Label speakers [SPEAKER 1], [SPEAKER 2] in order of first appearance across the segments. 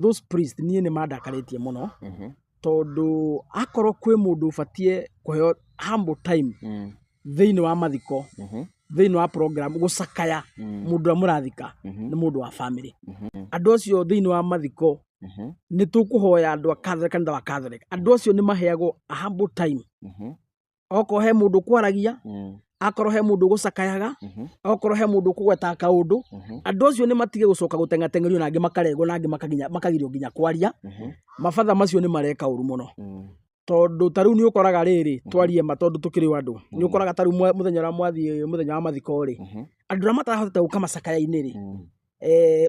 [SPEAKER 1] those priests niĩ nĩ mandakarĩtie mũno tondũ akorwo kwĩ mũndũ ũbatie kũheo humble time thĩinĩ wa mathiko thĩinĩ wa program gũcakaya mũndũ ũrĩa mũrathika nĩ mũndũ wa family andũ acio thĩinĩ wa mathiko nĩ tũkũhoya andũ a Catholic kanitha wa Catholic andũ acio nĩ maheagwo a humble time okorwo he mũndũ kwaragia akorwo he mũndũ gũcakayaga okorwo he mũndũ kũgweta kaũndũ andũ acio nĩ matige gũcoka gũtengatengerio na angĩ makaregwo na angĩ makagirio nginya kwaria mabatha macio nĩ mareka ũru mũno tondũ ta rĩu nĩ ũkoraga rĩrĩ twarie ma tondũ tũkĩrĩ andũ nĩ ũkoraga ta rĩu mũthenya ũrĩa mwathiĩ mũthenya wa mathiko rĩ andũ arĩa matarahota gũka macakaya-inĩ rĩ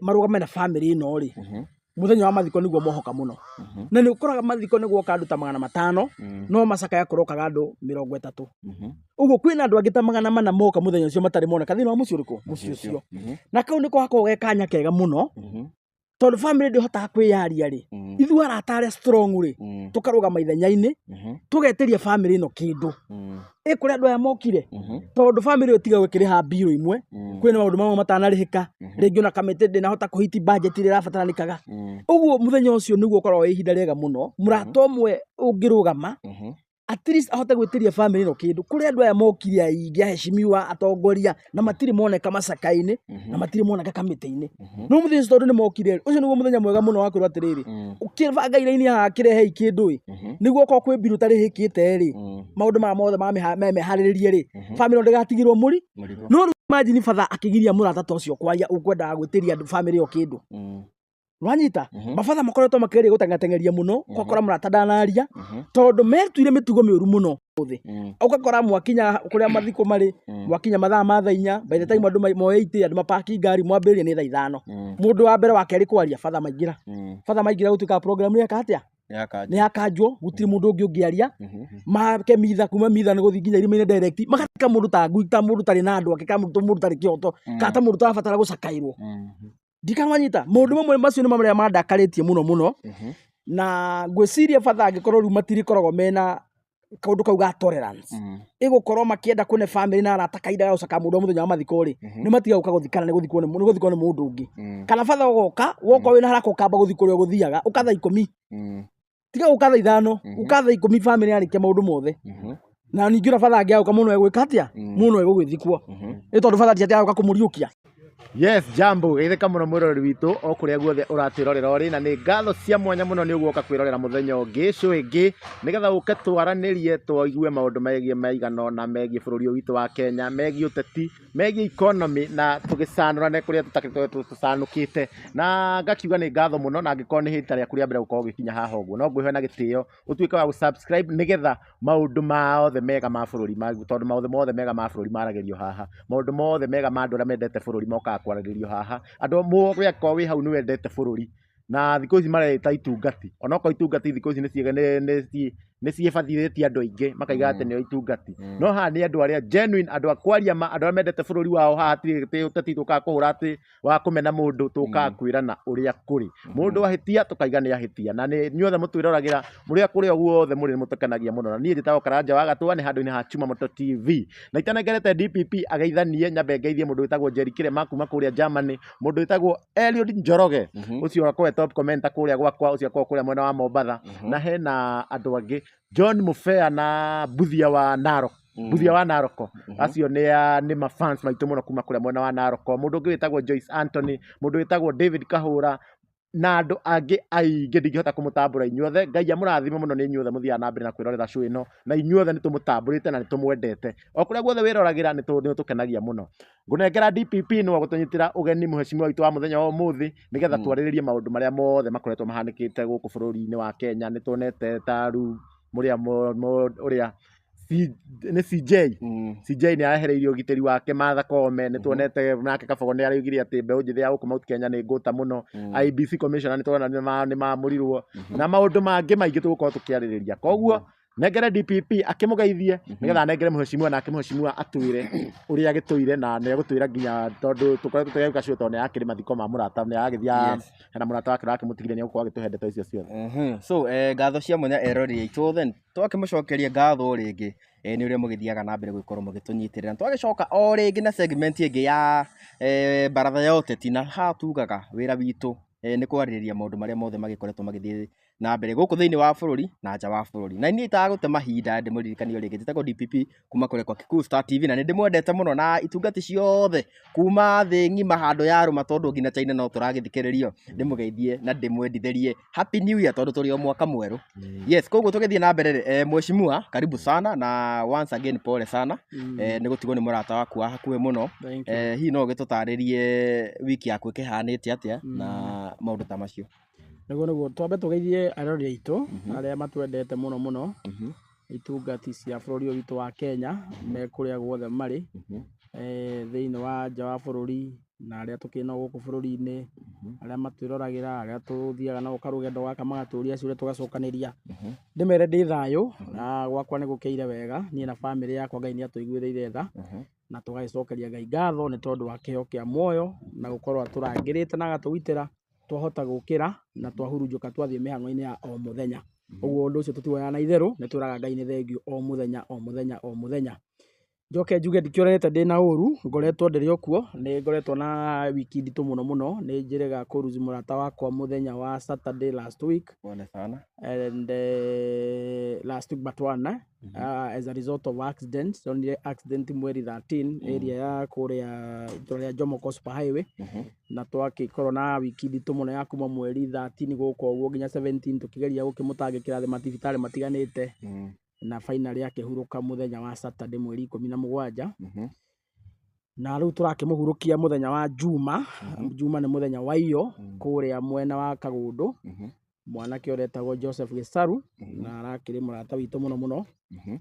[SPEAKER 1] marũgame na family ĩno rĩ mũthenya wa mathiko nĩguo mohoka mũno na nĩ ũkoraga mathiko nĩ gwoka andũ ta 500 no macakaya kũrokaga andũ 30 ũguo kwĩna andũ angĩ ta 400 moka mũthenya ũcio matarĩ moneka thĩinĩ wa mũciĩ ũrĩkũ mũciĩ ũcio na kau nĩko hakoragwo ge kanya kega mũno tondũ family ndĩhotaga kwĩyaria rĩ ithuĩ arata arĩa strong rĩ tũkarũgama ithenya-inĩ tũgetĩria family ĩno kĩndũ kũrĩ andũ aya mokire tondũ family ĩyo tiga gwĩkĩrĩha mbirũ imwe kwĩna maũndũ mamwe matanarĩhĩka rĩngĩ ona kamĩtĩ ndĩnahota kũhiti budget ĩrĩa ĩrabataranĩkaga ũguo mũthenya ũcio nĩguo ũkoragwo wĩ ihinda rĩega mũno mũrata ũmwe ũngĩrũgama at least ahote gwĩtĩria family ĩno kĩndũ kũrĩ andũ aya mokire aingĩ aheshimiwa atongoria na matirĩ moneka macakainĩ na matirĩ moneka kamĩtĩ-inĩ no mũthenya ũcio tondũ nĩ mokire ũcio nĩguo mũthenya mwega mũno wa kwĩrwo atĩrĩrĩ ũkĩbanga iraini haha kĩrehe kĩndũ nĩguo okorwo kwĩ mbirũ tarĩhĩkĩte rĩ maũndũ maya mothe memeharĩrĩrie rĩ family ndĩgatigirwo mũri no imagine father akĩgiria mũrata ta ũcio kwaria ũkwendaga gwĩtĩria family ĩyo kĩndũ Wanyita mabatha makoretwo makĩgeria gũtengatengeria mũno ũgakora mũrata ndanaria tondũ metuire mĩtugo mĩũru mũno thĩ ũgakora mwakinya kũrĩa mathiko marĩ mwakinya mathaa ma thaa 4 by the time andũ moe ite andũ mapaki ngari mwambĩrĩria nĩ thaa 5 mũndũ wa mbere wake ari kwaria batha maingĩra gũtuĩka program ya katia nĩ yakanjwo gũtirĩ mũndũ ũngĩ ũngĩaria make mitha kuma mitha nĩ gũthiĩ nginya irima-inĩ direct magatika mũndũ ta ngui ta mũndũ tarĩ na andũ ake ka mũndũ tarĩ kĩoto ka ta mũndũ tarabatara gũcakairwo ndikanwanyita mũndũ mamwe macio nĩ mamwe mandakarĩtie mũno na ngwĩciria batha angĩkorwo rĩu matirikoragwo mena kaũndũ kau ga tolerance ĩgũkorwo makĩenda kũne family na arata kaindaga gũcaka mũndũ mũthenya wa mathiko rĩ nĩ matiga gũka gũthikana nĩ gũthikwo nĩ mũndũ ũngĩ kana batha ũgoka woka wĩna haraka ũkamba gũthikwo ũrĩa gũthiaga ũkatha 10 tiga ũkatha 5 ũkatha 10 family yarĩkia maũndũ mothe na ningĩ ũra batha angĩaũka mũno egwĩka atĩa mũno egũgĩthikwo nĩ tondũ batha tiatĩa gũka kũmũriũkia.
[SPEAKER 2] Yes, jambo geithĩka mũno mwĩroreri witũ o kũrĩa guothe ũratwĩrorera ũrĩ na nĩ ngatho cia mwanya mũno nĩ ũgũoka kwĩrorera mũthenya ũngĩ show ĩngĩ nĩgetha ũke twaranĩrie tũigue maũndũ megiĩ maigana ũna megiĩ bũrũri ũyũ witũ wa Kenya megiĩ ũteti megiĩ economy na tũgĩcanũrane kũrĩa tũtacanũkĩte na ngakiuga nĩ ngatho mũno na angĩkorwo nĩ hĩndĩ rĩa kũrĩa mbere gũkorwo gĩkinya haha ũguo no ngwĩhoe na gĩtĩo ũtuĩke wa gũsubscribe nĩgetha maũndũ mothe mega ma bũrũri tondũ maũndũ mothe mega ma bũrũri maragĩrio haha maũndũ mothe mega ma andũ arĩa mendete bũrũri moka kwaragĩrio haha andũ mũrĩa kwa wĩ hau nĩ wendete bũrũri na thikũ ici mareta itungati onokorwo itungati thikũ ici nĩ ciĩbathithĩtie andũ aingĩ makaiga atĩ nĩo itungati no haha nĩ andũ arĩa genuine andũ a kwaria andũ arĩa mendete bũrũri wao haha hatirĩ ũteti tũkaga kũhũra atĩ wa kũmena mũndũ tũkaga kwĩrana ũrĩa kũrĩ mũndũ ahĩtia tũkaiga nĩ ahĩtia na nĩ inyuothe mũtwĩroragĩra mũrĩa kũrĩa guothe mũrĩ mũtũkenagia mũno na niĩ njĩtagwo Karanja wa Gatũa nĩ handũ-inĩ ha Chuma Moto TV na itanengerete DPP ageithanie nyambe ngeithie mũndũ wĩtagwo Jerry Kĩrema kuma kũrĩa Germany mũndũ wĩtagwo Eliud Njoroge ũcio akoe top commenter kũrĩa gwakwa ũcio akoe kũrĩa mwena wa Mombatha na hena andũ angĩ John Mufea na Buthia wa Naroko acio nĩ ma fans maitũ mũno kuma kũrĩa mwena wa Naroko mũndũ ũngĩ wĩtagwo Joyce Anthony mũndũ wĩtagwo David Kahũra na andũ angĩ aingĩ ndingĩhota kũmũtambũra inyuothe Ngai amũrathime mũno nĩ inyuothe mũthiaga na mbere na kwĩrorera show ĩno na inyuothe nĩ tũmũtambũrĩte na nĩ tũmwendete o kũrĩa guothe wĩroragĩra nĩ tũkenagia mũno ngũnengera DPP nĩ gũtũnyitĩra ũgeni mũhecimiwa witũ wa mũthenya wa ũmũthĩ nĩgetha twarĩrĩrie maũndũ marĩa mothe makoretwo mahanĩkĩte gũkũ bũrũri-inĩ wa Kenya nĩ tuonete ta rĩu ũrĩa nĩ CJ nĩ arehereirio ũgitĩri wake Martha Koome nĩ tuonete nake Kabogo nĩ araugire atĩ mbeũ njĩthĩ ya gũkũ Mount Kenya nĩ ngũta mũno IEBC commissioner nĩ tuona nĩ mamũrirwo na maũndũ mangĩ maingĩ tũgũkorwo tũkĩarĩrĩria koguo nengere DPP akĩmũgeithie nĩgetha nengere mũhecimiwa nake mũhecimiwa atwĩre ũrĩa agĩtũire na nĩ agũtwĩra nginya tondũ tũkoretwo tũgĩka show tondũ nĩ yakĩrĩ mathiko ma mũrata nĩ agĩthia hena mũrata wake ũrakĩmũtigire nĩ agũkorwo agĩtũhe ndeto icio ciothe
[SPEAKER 3] so ngatho cia mwanya eroreri aitũ then twakĩmũcokeria ngatho rĩngĩ nĩ ũrĩa mũgĩthiaga na mbere gũkorwo mũgĩtũnyitĩrĩra twagĩcoka o rĩngĩ na segment ĩngĩ ya baratha ya ũteti na haha tugaga wĩra witũ nĩ kwarĩrĩria maũndũ marĩa mothe magĩkoretwo magĩthiĩ na mbere gũkũ thĩinĩ wa bũrũri na nja wa bũrũri. Na niĩ itagũte mahinda ndĩmũririkanio rĩngĩ, njĩtagwo DPP kuma kũrĩa kwa Kikuyu Star TV, na nĩ ndĩmwendete mũno na itungati ciothe kuma thĩ ng'ima handũ ya rũma, tondũ nginya China no tũragĩthikĩrĩrio. Ndĩmũgeithie na ndĩmwendithĩrie happy new year, tondũ tũrĩ o mwaka mwerũ. Yes, koguo tũgĩthiĩ na mbere, mheshimiwa karibu sana na once again pole sana. Nĩ gũtigwo nĩ mũrata waku wa hakuhĩ mũno. Hihi no ũgĩtũtarĩrie wiki yaku ĩkĩhanĩte atĩa na maũndũ ta macio?
[SPEAKER 1] Nĩguo twambe tũgeithie arori aitũ arĩa matwendete mũno mũno, itungati cia bũrũri ũyũ witũ wa Kenya me kũrĩa guothe marĩ, thĩinĩ wa nja wa bũrũri na arĩa tũkĩrĩ nao gũkũ bũrũri-inĩ, arĩa matwĩroragĩra, arĩa tũthiaga nao karũgendo gaka magatũria ciũria tũgacokanĩria. Ndĩmere ndĩ thayũ na gwakwa nĩ gũkĩire wega, niĩ na bamĩrĩ yakwa Ngai nĩ atũiguĩrĩire tha, na tũgagĩcokeria Ngai ngatho nĩ tondũ wa kĩheo kĩa muoyo na gũkorwo atũrangĩrĩte na agatũgitĩra twahota gũkĩra na twahurunjũka twathiĩ mĩhang'o-inĩ ya o mũthenya. Ũguo ũndũ ũcio tũtiwoyaga na itherũ, nĩ twĩraga Ngai nĩ thengiũ o mũthenya o mũthenya o mũthenya. Njoke njuge ndikĩonete ndĩ na ũru, ngoretwo ndĩrĩ o kuo, nĩ ngoretwo na wiki nditũ mũno mũno, nĩ njĩrĩga kũruzi mũrata wakwa mũthenya wa Saturday last week.
[SPEAKER 3] Pole sana.
[SPEAKER 1] And last week but one, as a result of accident, only accident mweri 13 area ya kũrĩa itũra Jomo Super Highway, na twagĩkorwo na wiki nditũ mũno ya kuma mweri 13 gũkũ ũguo nginya 17 tũkĩgeria gũkĩmũtangĩkĩra thĩ mathibitarĩ matiganĩte, na finally akĩhurũka mũthenya wa Saturday mweri 17. Na rĩu tũrakĩmũhurũkia mũthenya wa Juma. Juma nĩ mũthenya wa iyo kũrĩa mwena wa Kagũndũ. Mwanake ũretagwo Joseph Gĩcaru na arakĩrĩ mũrata witũ mũno mũno.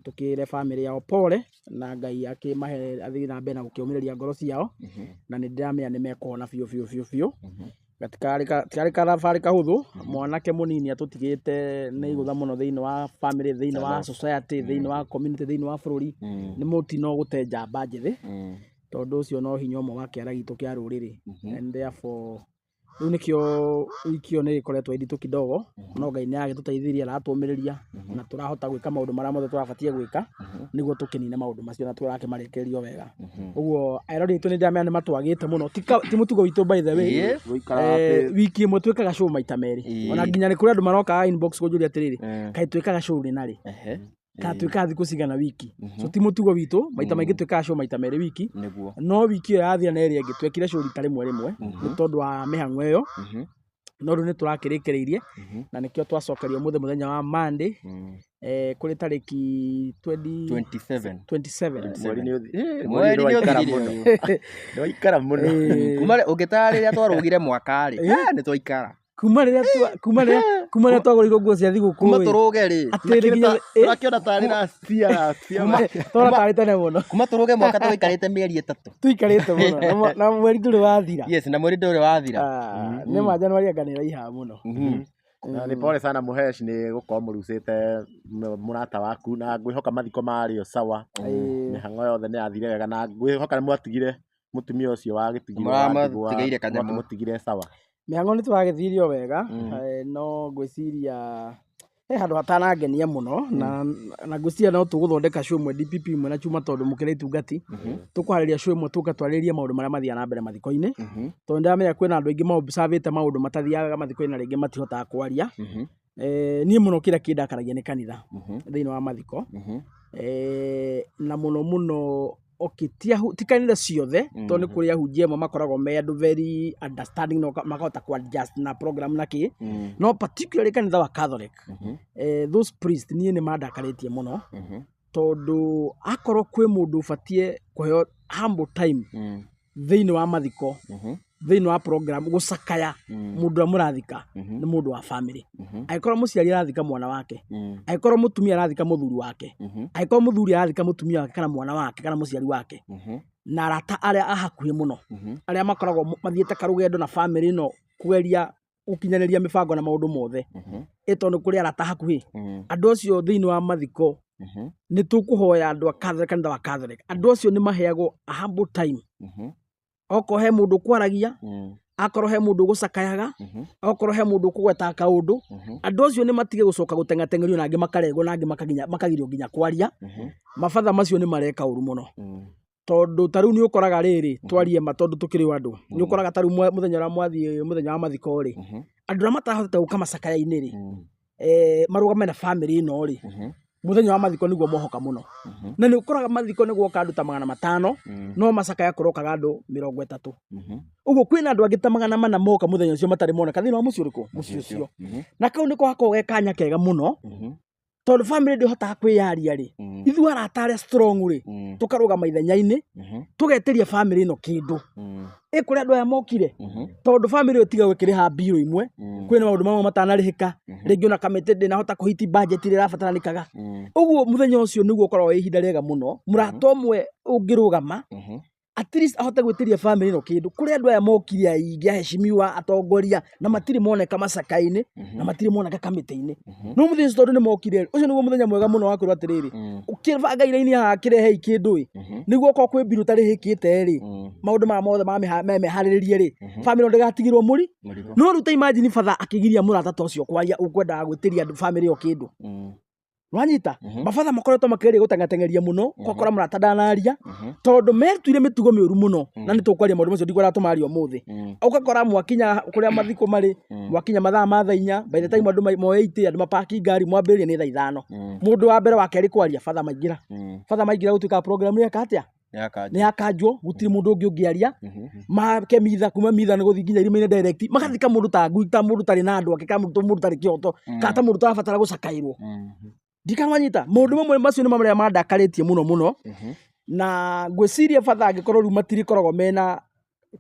[SPEAKER 1] Tũkĩre bamĩrĩ yao pole na Ngai akĩmahe athiĩ na mbere na gũkĩũmĩrĩria ngoro ciao, na nĩ ndĩramenya nĩ mekũhona biũ. Gatikarĩ thabarĩ kahũthũ, mwanake mũnini atũtigĩte nĩ igũtha mũno thĩinĩ wa bamĩrĩ, thĩinĩ wa society, thĩinĩ wa community, thĩinĩ wa bũrũri. Nĩ mũtino gũte njamba njĩthĩ, tondũ ũcio no hinya ũmwe wa kĩara gitũ kĩa rũrĩrĩ. And therefore rĩu nĩkĩo wiki ĩyo nĩ ĩkoretwo nditũ kidogo, no Ngai nĩ agĩtũteithirie na atũmĩrĩria na tũrahota gwĩka maũndũ marĩa mothe tũrabatiĩ gwĩka nĩguo tũkĩnine maũndũ macio na tũrakĩmarekererio wega. Ũguo arori aitũ nĩ ndĩramenya nĩ matwagĩte mũno, ti mũtugo witũ by the way. Wiki ĩmwe twĩkaga show maita merĩ, ona nginya nĩ kũrĩ andũ marokaga inbox kũnjũria atĩrĩrĩ, kaĩ twĩkaga show rĩ narĩ? Ka twĩkaga thikũ cigana wiki? So ti mũtugo witũ, maita maingĩ twĩkaga show maita merĩ wiki, no wiki ĩyo yathira na ĩrĩa ĩngĩ twekire show rita rĩmwe nĩ tondũ wa mĩhang'o ĩyo. No rĩu nĩ tũrakĩrĩkĩrĩirie na nĩkĩo twacokerio mũthenya wa Monday kũrĩ tarĩki 27.
[SPEAKER 2] Mweri nĩ waikara mũno.
[SPEAKER 3] Kuma ũngĩtarĩria twarũgire mwaka-rĩ, nĩ twaikara.
[SPEAKER 1] Kuma rĩrĩa twagũrĩirwo nguo cia thigũkũ,
[SPEAKER 3] kuma tũrũge rĩ,
[SPEAKER 2] tũrakĩona tarĩ na
[SPEAKER 1] twara tarĩ tene mũno,
[SPEAKER 3] kuma tũrũge mwaka tũikarĩte mĩeri 3
[SPEAKER 1] tuikarĩte mũno na mweri ndũrĩ wathira.
[SPEAKER 3] Yes, na mweri ndũrĩ wathira.
[SPEAKER 1] Nĩ ma Januari anga nĩ raiha mũno.
[SPEAKER 2] Nĩ pole sana Muhesh nĩ gũkorwo mũrucĩte mũrata waku, na ngwĩhoka mathiko marĩo sawa, mĩhang'o yothe nĩ yathire wega, na ngwĩhoka nĩ mwatigire mũtumia ũcio wagĩtigire mũtigire sawa.
[SPEAKER 1] Mĩhang'o nĩ tũragĩthirio wega, no ngwĩciria handũ hatanangenia mũno, na ngwĩciria no tũgũthondeka show ĩmwe DPP ĩmwe na Chuma, tondũ mũkĩrĩ itungati tũkũharĩria show ĩmwe tũka twarĩrĩrie maũndũ marĩa mathiaga na mbere mathiko-inĩ, tondũ ndĩramenya kwĩna andũ aingĩ maobservĩte maũndũ matathiaga mathiko-inĩ na rĩngĩ matihotaga kwaria. Niĩ mũno kĩrĩa kĩndakaragia nĩ kanitha thĩinĩ wa mathiko, na mũno mũno ti kanitha ciothe, tondũ nĩ kũrĩ ahunjia amwe makoragwo me andũ very understanding, no makahota ku adjust na program na kĩ, no particularly kanitha wa Catholic, those priests niĩ nĩ mandakarĩtie mũno, tondũ akorwo kwĩ mũndũ ũbatiĩ kũheo humble time thĩinĩ wa mathiko, thĩinĩ wa program gũcakaya mũndũ ũrĩa mũrathika nĩ mũndũ wa family. Angĩkorwo mũciari arathika mwana wake, angĩkorwo mũtumia arathika mũthuri wake, angĩkorwo mũthuri arathika mũtumia wake kana mwana wake kana mũciari wake, na arata arĩa a hakuhĩ mũno, arĩa makoragwo mathiĩte karũgendo na family ĩno kũgeria gũkinyanĩria mĩbango na maũndũ mothe, tondũ nĩ kũrĩ arata hakuhĩ, andũ acio thĩinĩ wa mathiko nĩ tũkũhoya andũ a Catholic, kanitha wa Catholic, andũ acio nĩ maheagwo a humble time. Okorwo he mũndũ kwaragia, akorwo he mũndũ gũcakayaga, okorwo he mũndũ kũgweta kaũndũ, andũ acio nĩ matige gũcoka gũtengatengerio, na angĩ makaregwo, na angĩ makagirio nginya kwaria. Mabatha macio nĩ mareka ũru mũno. tondu taru ni ukoraga riri twarie ma tondu tukiri andu ni ukoraga taru muthenya ra mwathie muthenya wa mathiko ri andu ra matahotete guka macakaya-ini ri marugame na family ino ri muthenya wa mathiko niguo mohoka muno na ni ukoraga mathiko niguo ka andu ta 500 no macakaya kurokaga andu 30 uguo kwina andu angi ta 400 moka muthenya ucio matari moneka thini wa mucio uriku mucio ucio na kau niko hako ge kanya kega muno tondu family ndihotaga kwiyaria ri ithu arata aria strong ri tukarugama ithenya-ini tugetiria family ino kindu kuri andu aya mokire tondu family iyo tiga gwikiriha mbiro imwe kwina maundu mamwe matanarihika ringi ona kamite ndinahota kuhiti budget ira rabatananikaga uguo muthenya ucio niguo ukoragwo ihinda riega muno murata umwe ungirugama at least ahote gwitiria family ino kindu kuri andu aya mokire aingi aheshimiwa atongoria na matiri moneka macaka-ini na matiri moneka kamite-ini no muthenya tondu ni mokire ucio niguo muthenya mwega muno wa kwirwo atiriri ukibanga iraini haha kirehe kindu niguo ko kwi mbiru tarihikite ri maundu ma mothe mehariririe ri family ndigatigirwo muri no ruta imagine father akigiria murata ta ucio kwaria ukwendaga gwitiria family yo kindu Wanyita mabatha makoretwo makigeria gutangatengeria muno kokora murata ndanaria tondu metuire mitugo miuru muno na nitukwaria maundu macio ndigora tumaria umuthi ukakora mwakinya kuria mathiko mari mwakinya mathaa ma thaa 4 by the time andu moeite andu mapaki ngari mwambiria ni thaa 5 mundu wa mbere wake ari kwaria fatha maingira gutuika program ni akatia ni akanjwo gutiri mundu ungi ungiaria make mitha kuma mitha ni guthi nginya irima-ini direct magathika mundu ta ngui ta mundu tari na andu ake ka mundu tari kioto ka ta mundu tarabatara gucakairwo ndikamanyita maundu mamwe macio ni maria mandakaritie muno na ngwiciria fatha angikorwo riu matiri koragwo mena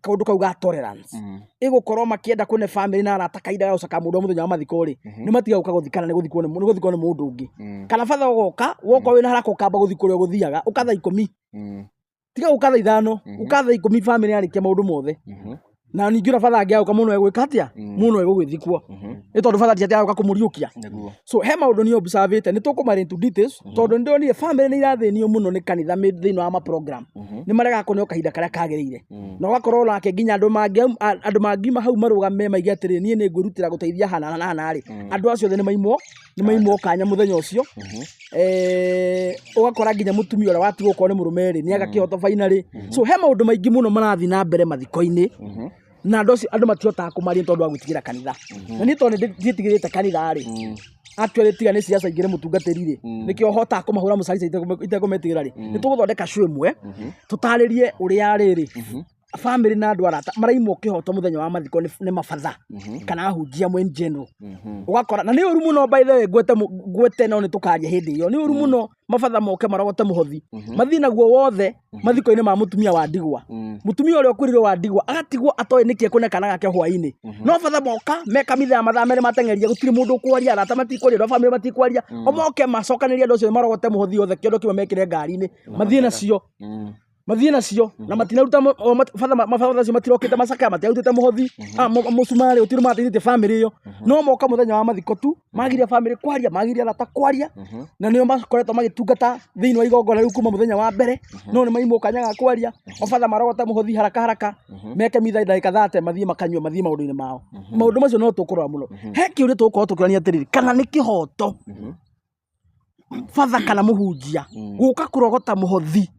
[SPEAKER 1] kaundu kau ga tolerance igukorwo makienda kune family na arata kaida gucaka mundu muthenya wa mathiko ri ni matiga guka guthikana ni guthikwo ni mundu ungi kana fatha ugoka woko wina haraka ukamba guthikwo ri guthiaga ukatha 10 tiga ukatha 5 ukatha 10 family arikia maundu mothe na ningi na fatha angiauka muno egwika atia muno egugithikwo ni tondu fatha tiati agauka kumuriukia so he maundu ni observate ni tukumari into details tondu ndionire family ni irathinio muno ni kanitha thini wa ma program ni marega kuneo kahinda karia kagirire na ugakorwo nake nginya andu mangiuma hau marugame maigi atiri nie ni ngurutira guteithia hana na hana ri andu acio the ni maimwo kanya muthenya ucio ugakora nginya mutumia ura watigwo ko ni murumeri ni agakihoto finally so he maundu maingi muno marathi na mbere mathiko-ini na andu matihotaga kumaria tondu wa gwitigira kanitha na ni tondu nditigirite kanitha ri actually tiga ni siasa ingire mutungatiri ri nikio hotaga kumahura mucarica itegumetigira ri ni tuguthondeka show imwe tutaririe uria riri family na andu arata maraimwo kihoto muthenya wa mathiko ni mabatha kana ahunjia mwe in general ugakora na ni uru muno by the way gwete no ni tukaria hindi iyo ni uru muno mabatha moke marogote muhothi mathina guo wothe mathiko-ini ma mutumia wa ndigwa mutumia uria ukurirwo wa ndigwa agatigwo atoe niki ekunekana gake hwaini no batha moka meka mitha mathaa meri matengeria gutiri mundu kwaria arata matikwaria ndo family matikwaria omoke macokaniria ndo cio marogote muhothi othe kiondo kiwe mekire ngari-ini mathie nacio na matinaruta mabatha cio matirokite macaka matiarutite muhothi musumari utiru mateithite family iyo no moka muthenya wa mathiko tu magiria family kwaria magiria arata kwaria na nio makoretwo magitungata thiini wa igongona riu kuma muthenya wa mbere no ni maimwo kanyaga kwaria mabatha marogota muhothi haraka meke mitha ndagika 30 mathie makanywa mathie maundu-ini mao maundu macio no tukurwa muno he kiuria tugukorwo tukirania atiriri kana ni kihoto fatha kana muhunjia guka kurogota muhothi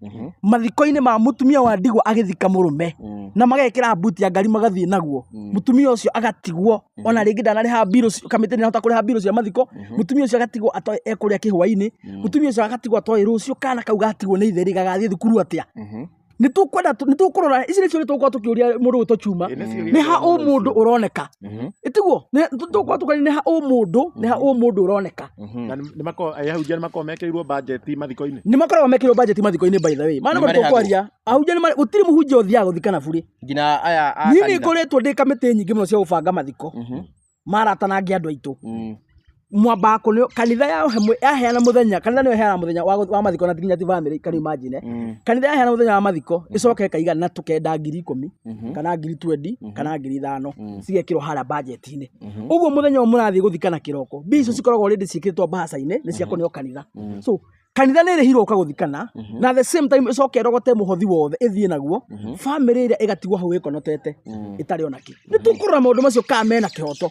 [SPEAKER 1] mathiko-ini ma mutumia wa ndigwa agithika murume na magekira mbuti ya ngari magathie naguo mutumia ucio agatigwo ona ringi ndanariha mbiro kamite ni hota kuriha mbiro cia mathiko mutumia ucio agatigwo atoe ekuria kihwaini mutumia ucio agatigwo atoe rucio kana kau gatigwo ni itheri gagathie thukuru atia nitukurora ici nicio nitukorwo tukiuria mundu gwitwo Chuma ni ha mundu uroneka itiguo nitukorwo tukari ni ha mundu uroneka
[SPEAKER 2] na ni mako ahunjia ni mako mekirirwo budget mathiko-ini
[SPEAKER 1] ni makoragwo mekirirwo budget mathiko-ini by the way mana mundu kwaria ahunjia ni gutiri muhunjia uthia guthikana buri
[SPEAKER 3] ngina aya
[SPEAKER 1] ni ngoretwo ndi kamite nyingi muno cia gubanga mathiko maratanangia andu aitu mwamba kunio kanitha ya hemwe yaheana muthenya kanitha niyo yaheana muthenya wa mathiko na tiginya ti family kan imagine kanitha yaheana muthenya wa mathiko icoke kaigana na tukenda 10,000 kana 20,000 kana 5,000 cigekirwo hara budget-ini uguo muthenya murathie guthikana kiroko bico cikoragwo already cikitwo bahasa-ini ni cia kunio kanitha so kanitha nä rä hirwo ũkaguthikana na the same time ĩcoke rogote mũhothi wothe ĩthiĩ naguo family ĩrĩa ĩgatigwo hau ĩkonotete ĩtarĩ ona kĩ nĩ tũkũrora maũndũ macio kana mena kĩhoto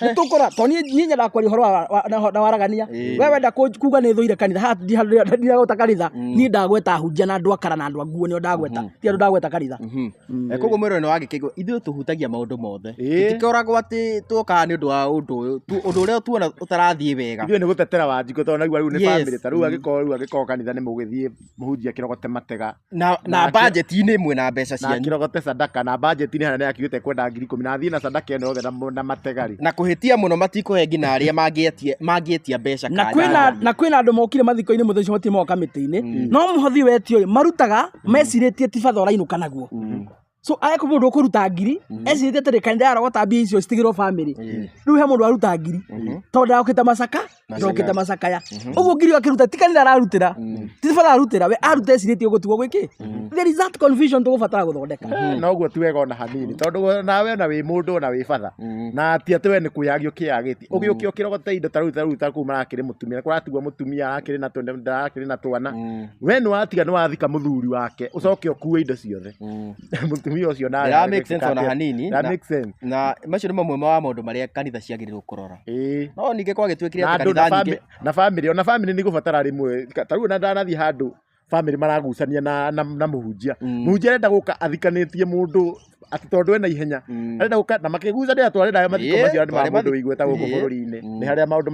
[SPEAKER 1] nĩ tũkũrora to niĩ nyendaga kwaria ũhoro na waragania we wenda kuga nĩ thũire kanitha haha ndiragweta kanitha niĩ ndagweta hunjia na andũ akara na andũ nguo nĩo ndagweta ti andũ ndagweta kanitha
[SPEAKER 3] koguo mwĩrĩ nĩ wagĩkĩiguo ithuĩ tũhutagia maũndũ mothe tũtikoragwo atĩ twokaga nĩ ũndũ wa ũndũ ũrĩa tuona ũtarathiĩ wega
[SPEAKER 2] ithuĩ nĩ gũtetera Wanjikũ tondũ naigua rĩu nĩ family ta rĩu agĩkorwo kanitha nĩ mũgĩthiĩ mũhunjia kĩrogote matega
[SPEAKER 3] na budget-inĩ ĩmwe na mbeca
[SPEAKER 2] na
[SPEAKER 3] cianyu
[SPEAKER 2] kĩrogote sadaka na budget-inĩ hana nĩ akiugĩte kwenda 10,000 na athiĩ na sadaka ĩno yothe na matega rĩ
[SPEAKER 3] na kũhĩtia mũno matikũhe nginya arĩa mangĩetia mbeca
[SPEAKER 1] na kwĩna andũ mokire mathiko-inĩ mũthenya ũcio matirĩ moka kamĩtĩ-inĩ no mũhothi wetio marutaga mecirĩtie ti batha ũrainũka naguo so ayeko mũndũ ũkũruta ngiri ecirĩtie atĩrĩ kanitha yarogota mbia icio citigĩrwo family rĩu he mũndũ waruta ngiri tondũ ndagũkĩte macaka ndokĩte macakaya ũguo ngiri akĩruta ti kanitha ararutĩra ti batha arutĩra we aruta ecirĩtie ũgũtigwo gwĩkĩ there is that confusion tũgũbatara gũthondeka
[SPEAKER 2] na ũguo ti wega ona hanini tondũ nawe ona wĩ mũndũ ona wĩ batha na ti atĩ we nĩ kwĩyagio kĩyagĩti ũgĩũkio kĩrogote indo ta rĩu ta kũu marakĩrĩ mũtumia kũratigwo mũtumia arakĩrĩ na twana we nĩ watiga nĩ wathika mũthuri wake ũcoke ũkue indo ciothe mũtumia ũcio nawe
[SPEAKER 3] that makes sense ona hanini
[SPEAKER 2] that makes sense
[SPEAKER 3] na macio nĩ mamwe ma maũndũ marĩa kanitha ciagĩrĩirwo kũrora no ningĩ kwagĩtuĩkire
[SPEAKER 2] atĩ
[SPEAKER 3] kanitha nyingĩ
[SPEAKER 2] na family nĩ gũbatara rĩmwe ta rĩu na ndanathiĩ handũ family maragucania na mũhunjia mũhunjia arenda gũka athikanĩtie mũndũ atĩ tondũ ena ihenya arenda gũka na makĩgucania atwarĩra nayo mathiko macio nĩ ma mũndũ wĩigweta gũkũ bũrũri-inĩ nĩ harĩa maũndũ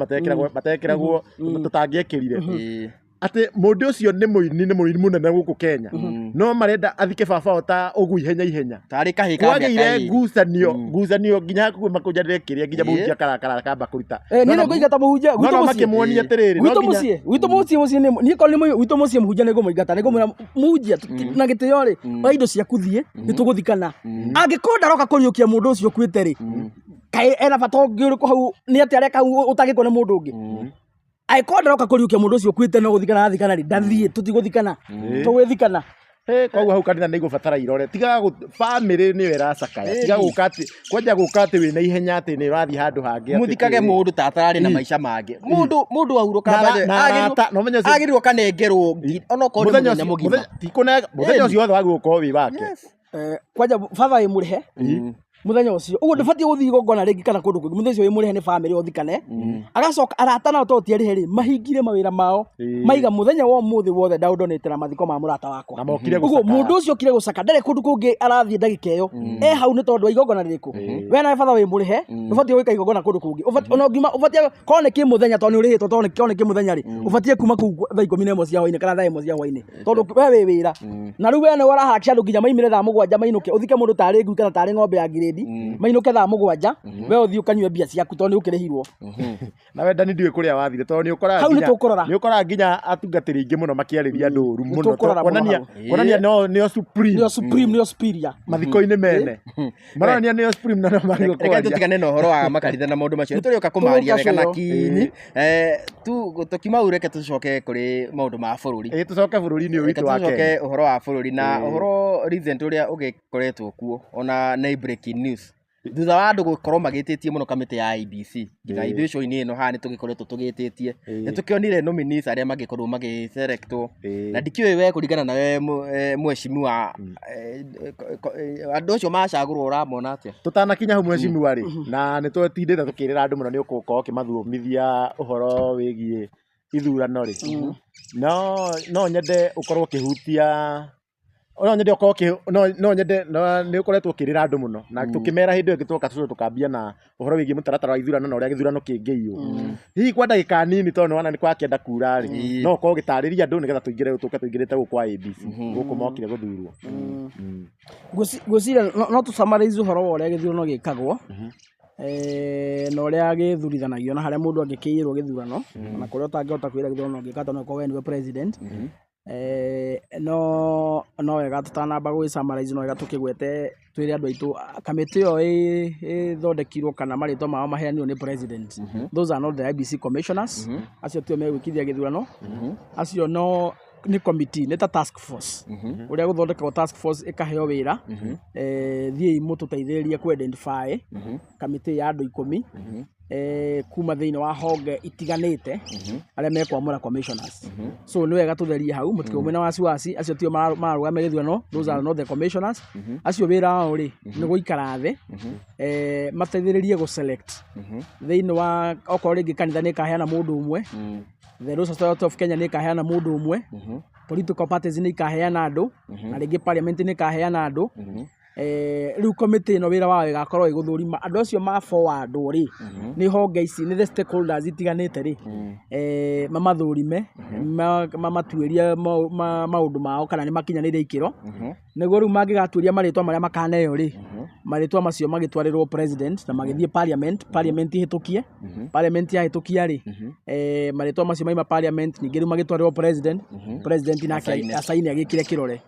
[SPEAKER 2] matekĩragwo tũtangĩekĩrire atĩ mũndũ ũcio nĩ mũini mũnene gũkũ Kenya no marenda athike baba ta ũguo ihenya
[SPEAKER 3] tarĩ kahĩ ka
[SPEAKER 2] kwagĩire ngucanio nginya hakuhĩ makũnjanĩre kĩrĩa nginya mũhunjia karakara kamba kũruta
[SPEAKER 1] niĩ nĩ ngũingata mũhunjia
[SPEAKER 2] no makĩmuonia atĩrĩrĩ
[SPEAKER 1] gwitũ mũciĩ niĩ korwo nĩ gwitũ mũciĩ mũhunjia nĩ ngũmũingata nĩ ngũmwĩra mũhunjia na gĩtĩo rĩ wa indo ciaku thiĩ nĩ tũgũthikana angĩkorwo ndaroka kũriũkia mũndũ ũcio ũkuĩte rĩ kaĩ ena bata ũngĩ ũrĩkũ hau nĩ atĩ areka ũtagĩkwo nĩ mũndũ ũngĩ aĩkorwo ndaroka kũriũkia mũndũ ũcio ũkuĩte no gũthikana athikana rĩ ndathiĩ tũtigũthikana tũgwĩthikana
[SPEAKER 2] koguo hau kanitha nĩ igũbatara irore tiga family nĩyo ĩracakaya tiga gũka atĩ kwanja gũka atĩ wĩna ihenya atĩ nĩ ũrathiĩ handũ hangĩ
[SPEAKER 3] mũthikage mũndũ ta atararĩ na maica mangĩ mũndũ ahurũka agĩrĩirwo kanengerwo ona okorwo nĩ mũthenya mũgima
[SPEAKER 2] mũthenya ũcio wothe wagĩrĩirwo gũkorwo wĩ wake
[SPEAKER 1] kwanja baba wĩ mũrĩhe muthenya ucio uguo ndubatiĩ gũthiĩ igongona rĩngĩ kana kũndũ kũngĩ muthenya ucio wĩ mũrĩhe nĩ family othikane agacoka arata nao to tiarĩ rĩ mahingire mawĩra mao maiga mũthenya wa ũmũthĩ wothe ndaũndonete na mathiko ma mũrata wakwa uguo mũndũ ũcio okire gũcaka ndarĩ kũndũ kũngĩ arathiĩ ndagĩka ĩyo hau nĩ tondũ wa igongona rĩrĩkũ we nawe batha wĩ mũrĩhe ũbatiĩ gwĩka igongona kũndũ kũngĩ ona ngima ũbatiĩ korwo nĩ kĩmũthenya tondũ nĩ ũrĩhĩtwo korwo nĩ kĩmũthenya rĩ ũbatiĩ kuma kũu thaa 11 cia hwainĩ kana thaa 1 cia hwainĩ tondũ we wĩ wĩra na rĩu we nĩ waraharakisha andũ nginya maimĩre thaa 7 mainũke ũthike mũndũ tarĩ ngui kana tarĩ ng'ombe ya grade mainũke thaa 7 we ũthiĩ ũkanyue mbia ciaku tondũ nĩ ũkĩrĩhirwo
[SPEAKER 2] na wenda nĩ ndiũĩ kũrĩa wathire tondũ nĩ ũkoraga nginya atungatĩri aingĩ mũno makĩarĩria andũ ũru mũno kuonania nĩo supreme nĩo superior mathiko-inĩ mene maronania nĩo supreme na no marĩgũkwaria
[SPEAKER 3] reke tũtigane na ũhoro wa makanitha na maũndũ macio nĩtũrĩũka kũmaria wega na kinyi tũkiuma ũũ reke tũcoke kũrĩ maũndũ ma bũrũri
[SPEAKER 2] tũcoke bũrũri-inĩ ũyũ witũ wa Kenya
[SPEAKER 3] tũcoke ũhoro wa bũrũri na ũhoro recent ũrĩa ũgĩkoretwo kuo ona nĩ breaking news thutha wa andũ gũkorwo magĩtĩtie mũno kamĩtĩ ya IEBC nginya ithuĩ show-inĩ ĩno haha nĩ tũgĩkoretwo tũgĩtĩtie nĩ tũkĩonire nominees arĩa mangĩkorwo magĩselectwo na ndikĩũĩ we kũringana na we mheshimiwa andũ acio macagũrwo ũramona atĩa
[SPEAKER 2] tũtanakinya hau mheshimiwa rĩ na nĩ twĩtindĩte tũkĩrĩra andũ mũno nĩ ũgũkorwo ũkĩmathomithia ũhoro wĩgiĩ ithurano rĩ no nyende ũkorwo ũkĩhutia no nyende nĩ ũkoretwo ũkĩrĩra andũ mũno na tũkĩmera hĩndĩ ĩyo gĩtũka tũkambia na ũhoro wĩgiĩ mũtaratara wa ithurano na ũrĩa gĩthurano kĩngĩiywo hihi kwa ndagĩka nini tondũ nĩwona nĩ kwakĩenda kuura rĩ no ũkorwo ũgĩtarĩria andũ nĩgetha tũingĩrĩte gũkũ kwa IEBC gũkũ mokire gũthurwo
[SPEAKER 1] ngwĩciria no tũsummarize ũhoro wa ũrĩa gĩthurano gĩkagwo na ũrĩa gĩthurithanagio na harĩa mũndũ angĩkĩiyĩrwo gĩthurano na kũrĩa ũtangĩhota kwĩra gĩthurano gĩkatwo no we nĩwe president no wega tũtanamba gũgĩsummarize no wega tũkĩgwete twĩre andũ aitũ kamĩtĩ ĩyo ĩthondekirwo kana marĩtwa mao maheanirwo nĩ president those are not the IEBC commissioners acio tio megwĩkithia gĩthurano acio no nĩ committee nĩ ta task force ũrĩa gũthondekagwo task force ĩkaheo wĩra thiĩ mũtũteithĩrĩrie ku identify kamĩtĩ ya andũ 10 kuma thĩinĩ wa honge itiganĩte arĩa mekwamũra commissioners. So nĩ wega tũtherie hau mũtike mwena wasiwasi acio tio mararũgamia gĩthurano, those are not the commissioners. Acio wĩra wao rĩ nĩ gũikara thĩ mateithĩrĩrie gũ-select thĩinĩ wa okorwo rĩngĩ kanitha nĩ ĩkaheana mũndũ ũmwe, the Rose Society of Kenya nĩ ĩkaheana mũndũ ũmwe, political parties nĩ ikaheana andũ, na rĩngĩ parliament nĩ ikaheana andũ. Rĩu committee ĩno wĩra wao ĩgakorwo ĩgũthũrima andũ acio ma forward rĩ nĩ honge ici nĩ the stakeholders itiganĩte rĩ mamathũrime mamatuĩrie maũndũ mao kana nĩ makinyanĩire ikĩro, nĩguo rĩu mangĩgatuĩria marĩtwa marĩa makaneo rĩ marĩtwa macio magĩtwarĩrwo president na magĩthiĩ parliament ihĩtũkie, parliament yahĩtũkia rĩ marĩtwa macio maima parliament ningĩ rĩu magĩtwarĩrwo president nake asaini agĩkĩre kĩrore.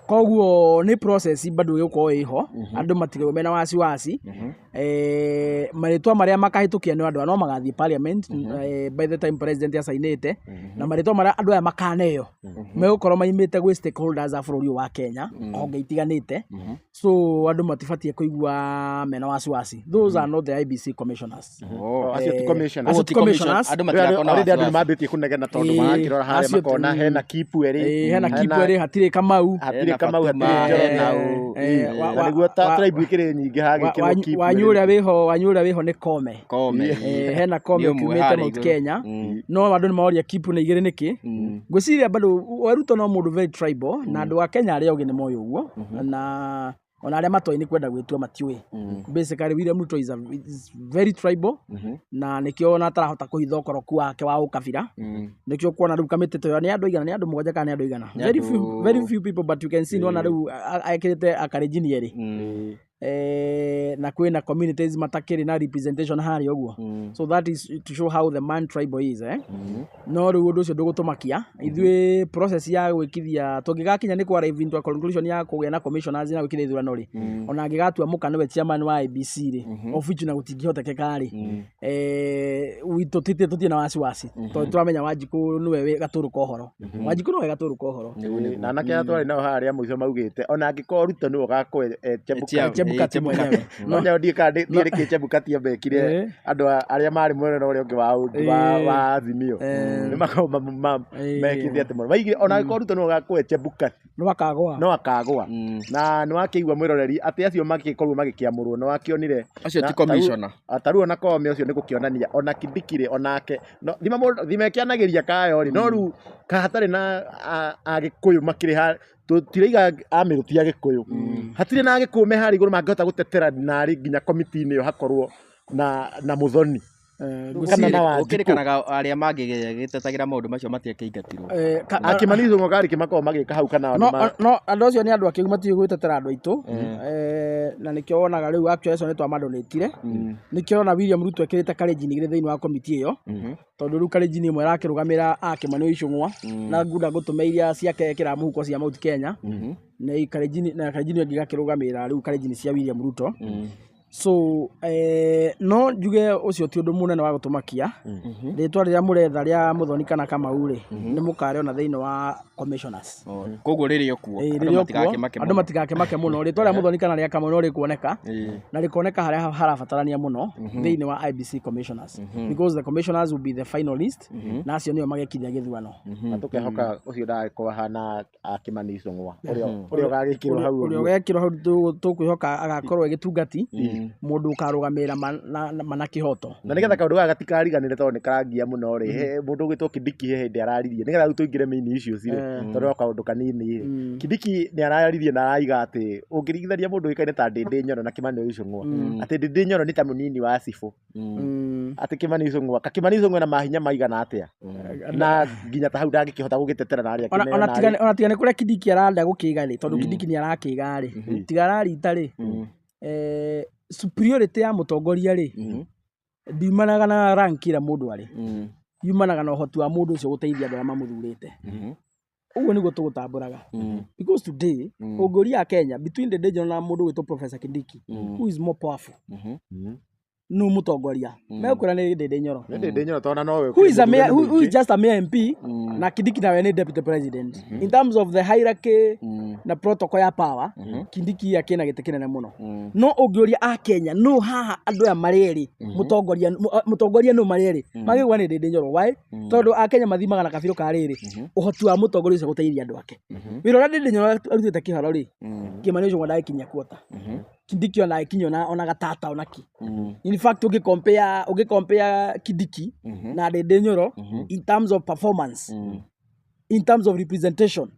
[SPEAKER 1] Koguo nĩ process bado ĩgũkorwo ĩho, andũ matigwe mena wasiwasi. Marĩtwa marĩa makahĩtũkia nĩ andũ no magathiĩ parliament by the time president asainĩte, na marĩtwa marĩa andũ aya makaneo megũkorwo maimĩte gwĩ stakeholders a bũrũri wa Kenya honge itiganĩte. So andũ matibatiĩ kũigua mena wasiwasi. Those are not the IEBC commissioners.
[SPEAKER 2] Acio ti commissioners.
[SPEAKER 1] Acio ti commissioners.
[SPEAKER 3] Andũ matikona
[SPEAKER 2] wasiwasi. Andũ nĩmambĩtie kũnegena tondũ marakĩrora harĩa makona hena Kipu erĩ.
[SPEAKER 1] Hena Kipu erĩ, hatirĩ Kamau.
[SPEAKER 2] Hatirĩ Kamau, hatirĩ Njoroge. Na nĩguo tribe ikĩrĩ nyingĩ hagĩkĩrwo Kipu. Wanyu
[SPEAKER 1] ũrĩa wĩho nĩ Kome. Hena Kome ũkiumĩte Mount Kenya. No andũ nĩmaroria Kipu na igĩrĩ nĩkĩ. Ngwĩciria bado Waruto no mũndũ very tribal na andũ a Kenya arĩa ogĩ nĩmoĩ ũguo, na ona arĩa matoĩ nĩ kwenda gwĩtua matiũĩ. Basically William Ruto is very tribal, na nĩkĩo ona atarahota kũhitha ũkoroku wake wa ũkabira. Nĩkĩo kuona rĩu kamĩtĩ ta ĩyo nĩ andũ igana, nĩ andũ mũgwanja kana nĩ andũ igana, very few people, but you can see nĩona rĩu ekĩrĩte akarĩnjini erĩ. Na kwĩna communities matakĩrĩ na representation harĩa ũguo. So that is to show how the man tribal is. No rĩu ũndũ ũcio ndũgũtũmakia ithuĩ process ya gwĩkithia tũngĩgakinya nĩ kwa arrive into a conclusion ya kũgĩa na commissioners na gwĩkithia ithurano rĩ, ona angĩgatua mũka nĩwe chairman wa IEBC rĩ, of which na gũtingĩhotekeka rĩ, witũ tũtirĩ na wasiwasi tondũ tũramenya Wanjikũ nĩwe Gatũrũ Kohoro. Wanjikũ nĩwe Gatũrũ Kohoro. Na anake arĩa twarĩ nao harĩa mũico maugĩte ona angĩkorwo Ruto nĩwe ũgakũhe Chebukati mwenyewe. No ndiĩ kana ndĩrĩkĩ Chebukati ambekire andũ arĩa marĩ mwena ũrĩa ũngĩ wa Azimio nĩ makorwo mekithia atĩ mũno maigire ona angĩkorwo Ruto nĩwe ũgakũhe Chebukati no akagwa. Na nĩ wakĩigua mwĩroreri atĩ acio magĩkorwo magĩkĩamũrwo nĩ wakĩonire
[SPEAKER 3] acio ti commissioner
[SPEAKER 2] ataru ona Kome ũcio nĩ gũkĩonania ona Kindiki onake thimekĩanagĩria kayo rĩ, no rĩu hatarĩ na Agĩkũyũ makĩrĩ tũtiraiga amĩruti Agĩkũyũ, hatirĩ na Agĩkũyũ me harĩa igũrũ mangĩhota gũtetera narĩ nginya komiti-inĩ ĩyo hakorwo na Mũthoni
[SPEAKER 3] kana na Wanjikũ. Ũkĩrĩkanaga arĩa mangĩgĩtetagĩra maũndũ macio matiakĩingatirwo.
[SPEAKER 2] Kimani Ichung'wa karĩ kĩmakorwo magĩka hau kana
[SPEAKER 1] no andũ acio nĩ andũ akĩgu matiũĩ gwĩtetera andũ aitũ, na nĩkĩo wonaga rĩu actually acio nĩ twamadonĩtire, nĩkĩo ona William Ruto ekĩrĩte karĩnjini igĩrĩ thĩinĩ wa komiti ĩyo, tondũ rĩu karĩnjini ĩmwe ĩrakĩrũgamĩra Kimani Ichung'wa na Nguda Ngũtũme iria ciake ekĩra mũhuko cia Mount Kenya, na karĩnjini ĩngĩ gakĩrũgamĩrĩra rĩu karĩnjini cia William Ruto. So no njuge ũcio ti ũndũ mũnene wa gũtũmakia. Rĩtwa rĩrĩa mũretha rĩa Mũthoni kana Kamau rĩ nĩ mũkarĩona thĩinĩ wa commissioners.
[SPEAKER 3] Koguo rĩrĩ okuo
[SPEAKER 1] andũ matigakĩmake mũno. Rĩtwa rĩa Mũthoni kana rĩa Kamau no rĩkuoneka na rĩkoneka harĩa harabatarania mũno thĩinĩ wa IEBC commissioners, because the commissioners will be the finalist na acio nĩo magekithia gĩthurano. Na
[SPEAKER 2] tũkehoka ũcio ndagĩkorwo hana Kimani Ichung'wa ũrĩa ũgagĩkĩrwo hau,
[SPEAKER 1] ũrĩa ũgekĩrwo hau tũkwĩhoka agakorwo agĩtungati mũndũ ũkarũgamĩrĩra mana kĩhoto.
[SPEAKER 2] Na nĩgetha kaũndũ gaka gatikariganĩre tondũ nĩ karangia mũno rĩ, mũndũ ũgĩtwo Kindiki he hĩndĩ araririe nĩgetha rĩu tũingĩre main issues rĩ, tondũ no kaũndũ kanini rĩ, Kindiki nĩ araririe na araiga atĩ ũngĩringithania mũndũ ũĩkaine ta Ndĩndĩ Nyoro na Kimani Ichung'wa, atĩ Ndĩndĩ Nyoro nĩ ta mũnini wa Cibũ, atĩ Kimani Ichung'wa na mahinya maigana atĩa na nginya ta hau ndangĩkĩhota gũgĩtetera na arĩa kĩnene. Ona
[SPEAKER 1] tiga nĩ kũrĩa Kindiki arenda gũkĩiga rĩ, tondũ Kindiki nĩ arakĩiga rĩ, tiga ararita rĩ, superiority ya mũtongoria rĩ ndiumanaga na rank ĩrĩa mũndũ arĩ, yumanaga na ũhoti wa mũndũ ũcio gũteithia andũ arĩa mamũthurĩte. Ũguo nĩguo tũgũtambũraga, because today ũngĩũria Kenya between Ndĩndĩ Nyoro na mũndũ wĩtwo Professor Kindiki, who is more powerful? no mutongoria mekwira ni Ndindi Nyoro
[SPEAKER 2] Ndindi Nyoro tona no
[SPEAKER 1] who is just a mere MP na Kindiki nawe ni deputy president in terms of the hierarchy na protocol ya power Kindiki akina gite kinene muno no ungiuria a Kenya no haha andu ya mareri mutongoria no mareri magigwa ni Ndindi Nyoro why tondu a Kenya mathimaga na kabiro ka riri uhoti wa mutongoria ucio guteiria andu ake wira ria Ndindi Nyoro arutite kiharo ri Kimani ucio ngwa kinya kuota Kindiki ona ikinya ona gatata onaki in fact compare Kindiki na Ndindi Nyoro in terms of performance in terms of representation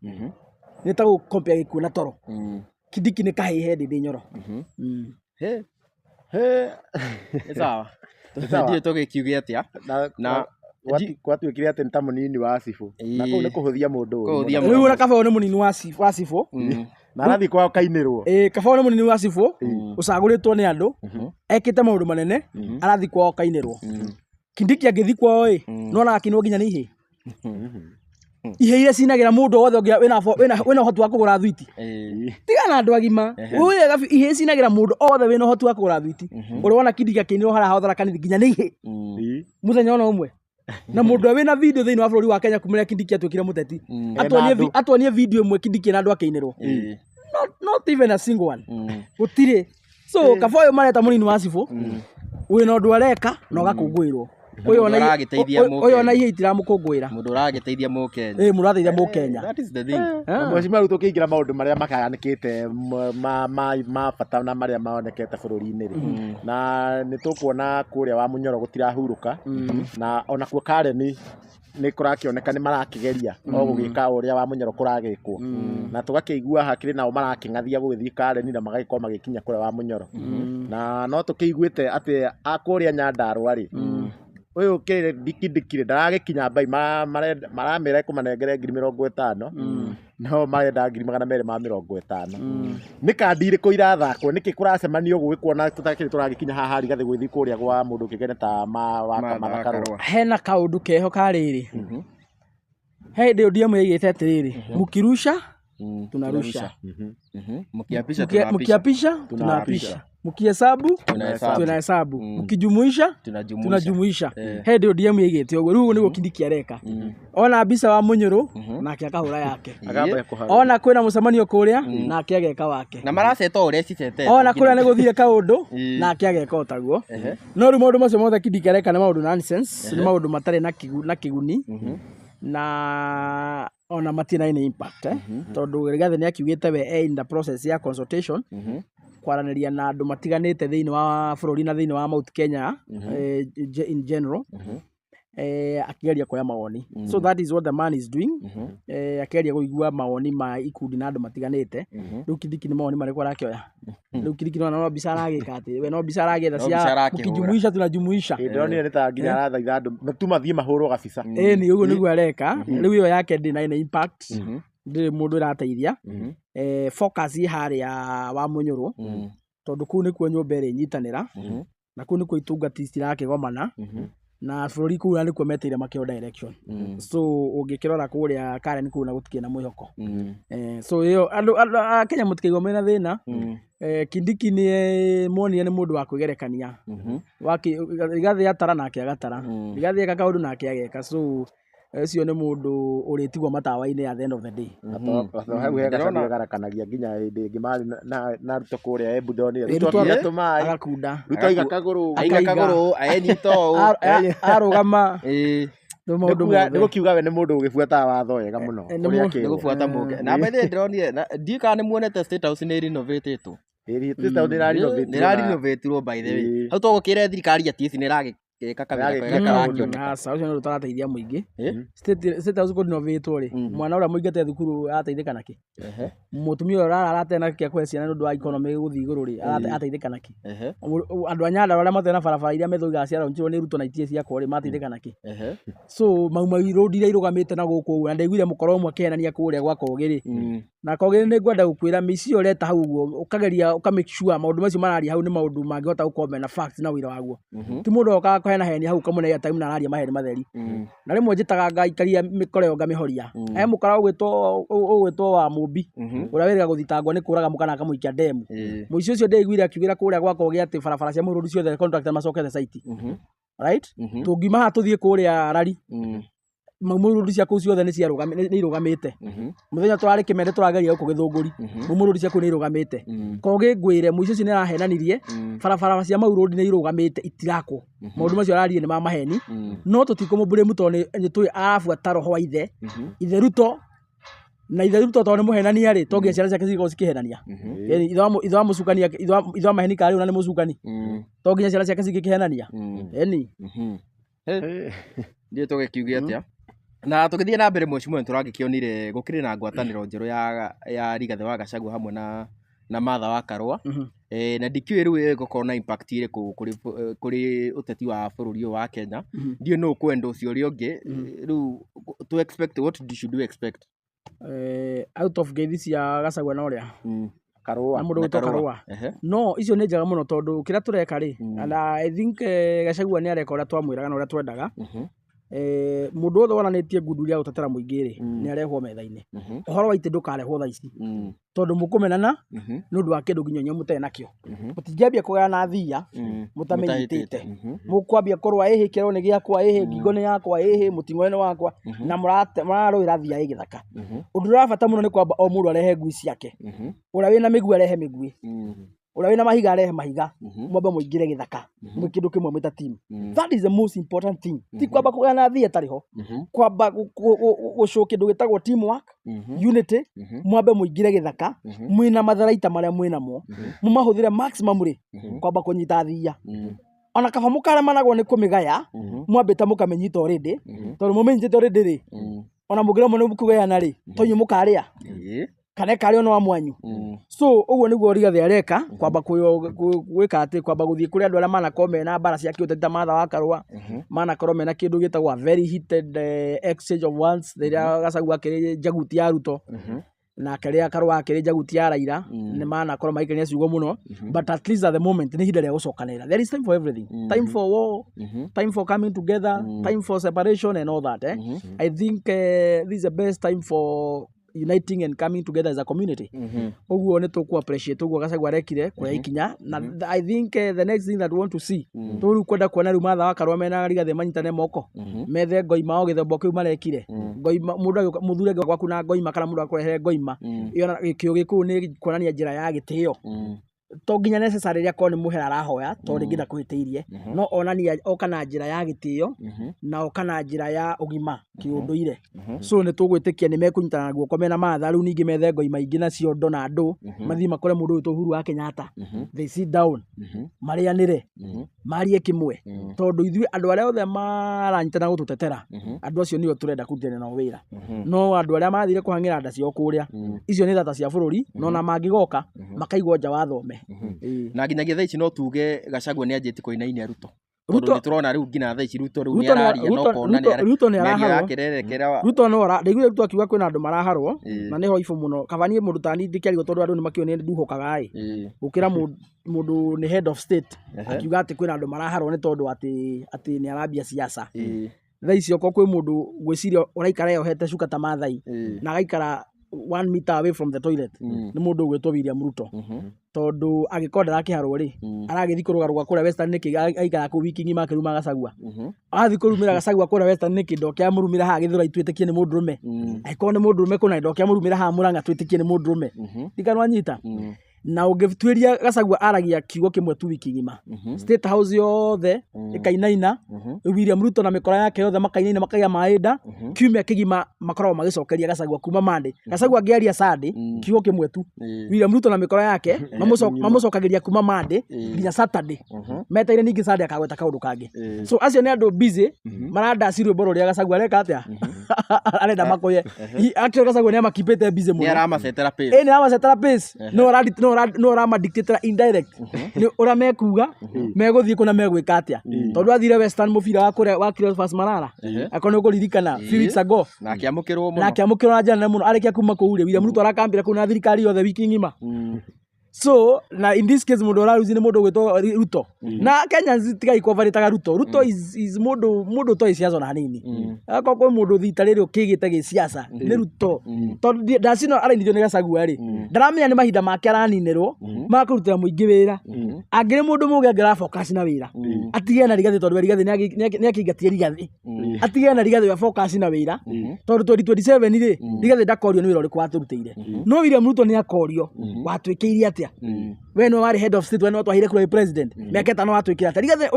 [SPEAKER 1] nita go compare Gikuũ na Toro Kindiki ni kahihe Ndindi Nyoro
[SPEAKER 3] sawa ndio tugikiuge atia
[SPEAKER 2] na gwatuikire ati nta munini wa Cibu na kuu ni kuhuthia mundu
[SPEAKER 1] riu na Kabau ni munini wa Cibu
[SPEAKER 2] na arathi kwa kainirwo
[SPEAKER 1] Kabau ni munini wa Cibu ucaguritwo ni andu ekite maundu manene arathi kwa kainirwo Kindiki angithi kwao no na akinwo nginya ni ihe iria cinagira mundu wothe wina uhoti wa kugura thwiti tigana andu agima uye ihe cinagira mundu wothe wina uhoti wa kugura thwiti uri wona Kindiki akinwo hara hothara kanithi nginya ni ihe muthenya ona umwe na mundu wina video thiini wa bururi wa Kenya kumira Kindiki atwikire muteti atwonie video imwe Kindiki na andu akinirwo not even a single one gutire so Kabau mareta munini wa Cibu wina undu areka na ugakungwirwo uyu ona ihe itiramukungwira
[SPEAKER 3] mundu uragiteithia mu Kenya
[SPEAKER 1] murateithia mu Kenya
[SPEAKER 3] that is the thing
[SPEAKER 2] mweciria riu tukiingira maundu maria makayanikite ma bata na maria maonekete bururi-ini ri na nitukuona kuria wa Munyoro gutirahuruka na ona kuo Karen ni kurakioneka ni marakigeria o gugika uria wa Munyoro kuragikwo na tugakiigua hakiri nao maraking'athia guthii Karen na magaikorwo magikinya kuria wa Munyoro na no tukiiguite ati akuria Nyandarua ri uyu kire dikidikire ndaragikinya mbai maramira kumanengere 50,000 no marenda 250,000 ni kandi iriku irathakwo niki kuracemanio gugikuona tutakiri turagikinya haha rigathi gwithi kuria gwa mundu kigene ta Mathakaro
[SPEAKER 1] hena kaundu keho kariri he ndio ODM yaigite atiriri mukirusha tunarusha mkiapisha tunapisha mkihesabu tunahesabu mkijumuisha tunajumuisha he ndio ODM yaigite uguo riu niguo Kindiki areka ona Bisa wa Munyoro nake akahura yake ona kwina mucemanio kuria nake ageka wake
[SPEAKER 3] na maraceta uria cicete
[SPEAKER 1] ona kuria ni guthire kaundu nake ageka otaguo no riu maundu macio mothe Kindiki areka ni maundu nonsense ni maundu matari na kiguni na ona matina ina impact tondu Rigathi ni akiugite we in the process ya consultation kwaraniria na andu matiganite thiini wa bururi na thiini wa Mount Kenya in general akigeria kuoya mawoni so that is what the man is doing akigeria kuigua mawoni ma ikundi na andu matiganite riu Kindiki ni mawoni mariko arakioya riu Kindiki no Bisa aragika ati we no Bisa aragetha cia mukijumuisha tunajumuisha
[SPEAKER 2] ndonire ni ta nginya arathaitha andu tumathie mahurwo kabisa
[SPEAKER 1] ni uguo niguo areka riu iyo yake ndina ina impact ndiri mundu irateithia focus yi haria wa Munyoro tondu kuu ni kuo nyumba iri nyitanira na kuu ni kuo itungati cirakigomana na bururi kuu ni kuo meteire makio direction so ungikirora kuria Karen kuu na gutikie na mwihoko so iyo andu Kenya mutikigomena thina Kindiki ni monire ni mundu wa kwigerekania Rigathi atara nake agatara Rigathi eka kaundu nake ageka so cio ni mundu uritigwo matawa-ini at the end of the day
[SPEAKER 2] hau hega garakanagia nginya hindi ingi mari na ruto kuria Embu ndonire ruto atumai
[SPEAKER 1] agakunda
[SPEAKER 2] ruto aiga kaguru
[SPEAKER 3] anyito
[SPEAKER 1] arugama
[SPEAKER 2] ni gukiuga we ni mundu ugibuata watho wega muno
[SPEAKER 3] ni gubuata muke na bethe ndronire ndika ni muonete State House ni renovatetwo
[SPEAKER 2] ni
[SPEAKER 3] renovatirwo by the way hau tugukire thirikari ati ici ni ragi
[SPEAKER 1] ucio nä rå tarateithia må ingä kå rinovatwo rä mwana å rä a må ingä te thukuru arateithä ka nakä må tumia å rara aratena kä kwe ciana nä å ndå wa ikonomi gå thiä igå rå rä ateithä ka nakä andå a Nyandarua arä a matena barabara iria methåigaga ciaraunjirwo nä ruto na itie ciakwo rä mateithä ka nakä so maumai road iria irå gamä te na gå kå å guo na ndaiguire må korwo mwe akenania kå rä a gwa Kogä rä na Kogä nä ngwenda gå kwä ra mä ici å reta hau guo å kageria å make sure maå ndå macio mararia hau nä maå ndå mangä hota gå korwo mena facts na wä ra waguo ti må ndå okaga hena heni hau kamune ya time na araria maheni matheri na rimwe njitaga ngaikaria mikoreo ngamihoria mukara ugwitwo wa mumbi uria wiriga guthitangwo ni kuraga mukana akamuikia demu muici ucio ndeiguire akiugira kuria gwako gia ati barabara cia Murundi ciothe contractor macokete site right tungima ha tuthie kuria rari Murundi cia kuu ciothe ni irugamite muthenya turari kimende turageria guku githunguri Murundi cia kuu ni irugamite kogi ngwire muici ucio ni arahenanirie barabara cia Murundi ni irugamite itirako maundu macio ararie ni ma maheni no tutikumbure to ni tui arabuata roho wa ithe Ruto na ithe Ruto to ni muhenania ri to ngia ciana ciake cigo cikihenania itho mucukania itho maheni kari una ni mucukani to ngia ciana ciake cikihenania eni
[SPEAKER 3] ndiye tugekiugia atia na tukithie na mbere mheshimiwa turagikionire gukiri na ngwataniro njeru ya Rigathi wa Gachagua hamwe na Martha wa Karua na ndikiwe riu gukona impact ire kuri uteti wa bururi wa Kenya ndiye no kwenda ucio ri ungi riu to expect what should we expect
[SPEAKER 1] out of gate cia Gachagua na uria Karua na mundu wito Karua no icio ni njega muno tondu kira tureka ri and I think Gachagua ni areka uria twamwiraga na uria twendaga mundu othe wonanitie ngundu ya utetera muingi ri ni arehwo metha-ini uhoro wa ite ndukarehwo thaa ici tondu mukumenana nundu wa kindu nginyo mutene nakio mutingiambia kugana thia mutamenyitite mukwambia korwa kero ni giakwa ngingo ni yakwa muting'oe ni wakwa na muraruira thia githaka undu urabata muno ni kwamba o mundu arehe ngui ciake uria wina migui arehe migui uria wina mahiga arehe mahiga mwambe muingire githaka mwi kindu kimwe mwita team that is the most important thing ti kwamba kugana thia tariho kwamba gucokia kindu gitagwo teamwork unity mwambe muingire githaka mwina matharaita maria mwinamo mumahuthire maximum ri kwamba kunyita thia ona kaba mukaremanagwo ni kumigaya mwambite mukamenyita already tondu mumenyite already ri ona mugira muno kugayana ri tonyu mukaria kana kari ono wa mwanyu so uguo niguo Rigathi areka kwamba gwika ati kwamba guthie kuri andu aria manakorwo mena mbara cia kiuteta Martha wa Karua manakorwo mena kindu gitagwo very heated exchange of words riria Gachagua akiri jaguti ya Ruto na kiria Karua akiri jaguti ya Raila ni manakorwo maikania ciugo muno but at least at the moment ni hinda ria gucokanira there is time for everything time for war time for coming together time for separation and all that I think this is the best time for uniting and coming together as a community uguo ni tuku appreciate uguo Gachagua arekire kuya ikinya na I think the next thing that we want to see turu kwenda kuona riu Martha wa Karua mena Rigathi manyitane moko methe ngoima o githembo kiu marekire ngoima mundu muthure gwaku na ngoima kana mundu akurehere ngoima iyo gikio giku ni kuonania njira ya gitio to nginya necessary ria ko ni muhera arahoya to ringi ndakwitiirie no onania okana njira ya gitio na okana njira ya ugima kiunduire so ni tugwitikia ni mekunyitana guoko mena Martha riu ningi methe ngoima ingi na ciondo na andu mathi makore mundu uyu Uhuru wa Kenyatta they sit down marianire marie kimwe tondu ithui andu aria othe maranyitana gututetera andu acio nio turenda kutene na wira no andu aria mathire kuhangira nda cio kuria icio ni thata cia bururi no na mangigoka makaigwo nja wa thome
[SPEAKER 3] na nginyagia thaa ici no tuge Gachagua ni anjiti kuinainia Ruto ni turona riu ngina thaa ici Ruto riu ni araria no kona ni
[SPEAKER 1] Ruto ni araharwo Ruto no ndaiguire Ruto akiuga kwina andu maraharwo na niho ifu muno kabanie mundu tani ndikiario tondu andu ni makione nduhokaga gukira mundu ni head of state akiuga ati kwina andu maraharwo ni tondu ati ni arabia siasa thaa ici oko kwi mundu gwiciria uraikara yohete cuka ta Maathai na agaikara 1 meter away from the toilet ni mundu gwetwo William Ruto tondu agikonda akiharwo ri aragithi kurugarwa kuria Western niki aikara ku wiki ngima akiruma Gachagua athi kurumira Gachagua kuria Western niki ndokia murumira ha githura itwitikie ni mundurume aiko ni mundurume kuna ndokia murumira ha Murang'a twitikie ni mundurume ndikanwa nyita na ungitwiria Gachagua aragia kiugo kimwe tu wiki ngima State House yothe ikainaina William Ruto na mikora yake yothe makainaina makaiya maida kiumia kigima makorwo magicokeria Gachagua kuma Monday Gachagua ngiaria Sunday kiugo kimwe tu William Ruto na mikora yake mamucokagiria kuma Monday nginya Saturday metaire ningi Sunday akagweta kaundu kangi so acio ni andu busy maranda cirwe boro ria Gachagua areka atia arenda makoye actually Gachagua ni makipete busy muno
[SPEAKER 3] ni aramasetera pace
[SPEAKER 1] ni aramasetera pace no rama dictator indirect ni ora mekuga meguthie kuna megwika atia tondu athire Western mufira wa kuria wa Cleophas Malala akone kuririkana few weeks ago
[SPEAKER 3] na akiamukirwo
[SPEAKER 1] na jana muno arekia kuma kuuria William Ruto arakambira kuna thirikari yothe wiki ngima So na in this case mundu uraruzi ni mundu gwitwo Ruto na Kenya tigai coveritaga Ruto is mundu to siasa na hanini akwa kwa mundu thita riri ukigite gi siasa ni Ruto tondu ndacino arainithio ni Gachagua ri ndaramenya ni mahinda make araninirwo makurutira muingi wira angire mundu muge angira focus na wira atige na Rigathi tondu Rigathi ni akingatie Rigathi atige na Rigathi wa focus na wira tondu 2027 ri Rigathi ndakorio ni wira uri kwaturutire no William Ruto ni akorio watwikirie atia we no wari head of state we no twahire kura president miaka 5 watwikira atia Rigathi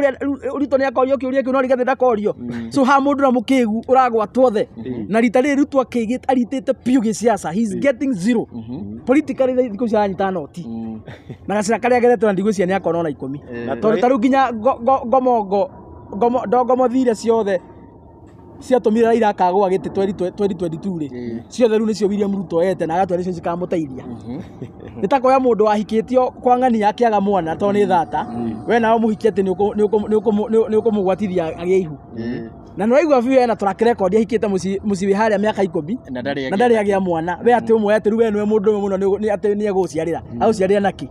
[SPEAKER 1] Ruto ni akorio kiuria kiu no Rigathi ndakorio so ha mundu na mukigu uragwatwo the na rita riri Ruto akigite aritite piu gi siasa he's getting zero politically thiko cia nyita noti na gacira karia agerete na ndigwicia ni akona 10 na tondu taru nginya ngomo thire ciothe ciatumire Raila akagwa giti 2022 ri ciothe riu nicio William Ruto ete na agatwara icio cikamuteithia nitakoya mundu wahikitio kwa ng'ani yake aga mwana to ni thata we nao muhikie ati ni ukumugwatithia agie ihu na no igwa view ena track record ahikite muci wi haria miaka 10 na ndari agia mwana we ati umwe ati we niwe mundu muno ni ati ni aguciarira aguciarira naki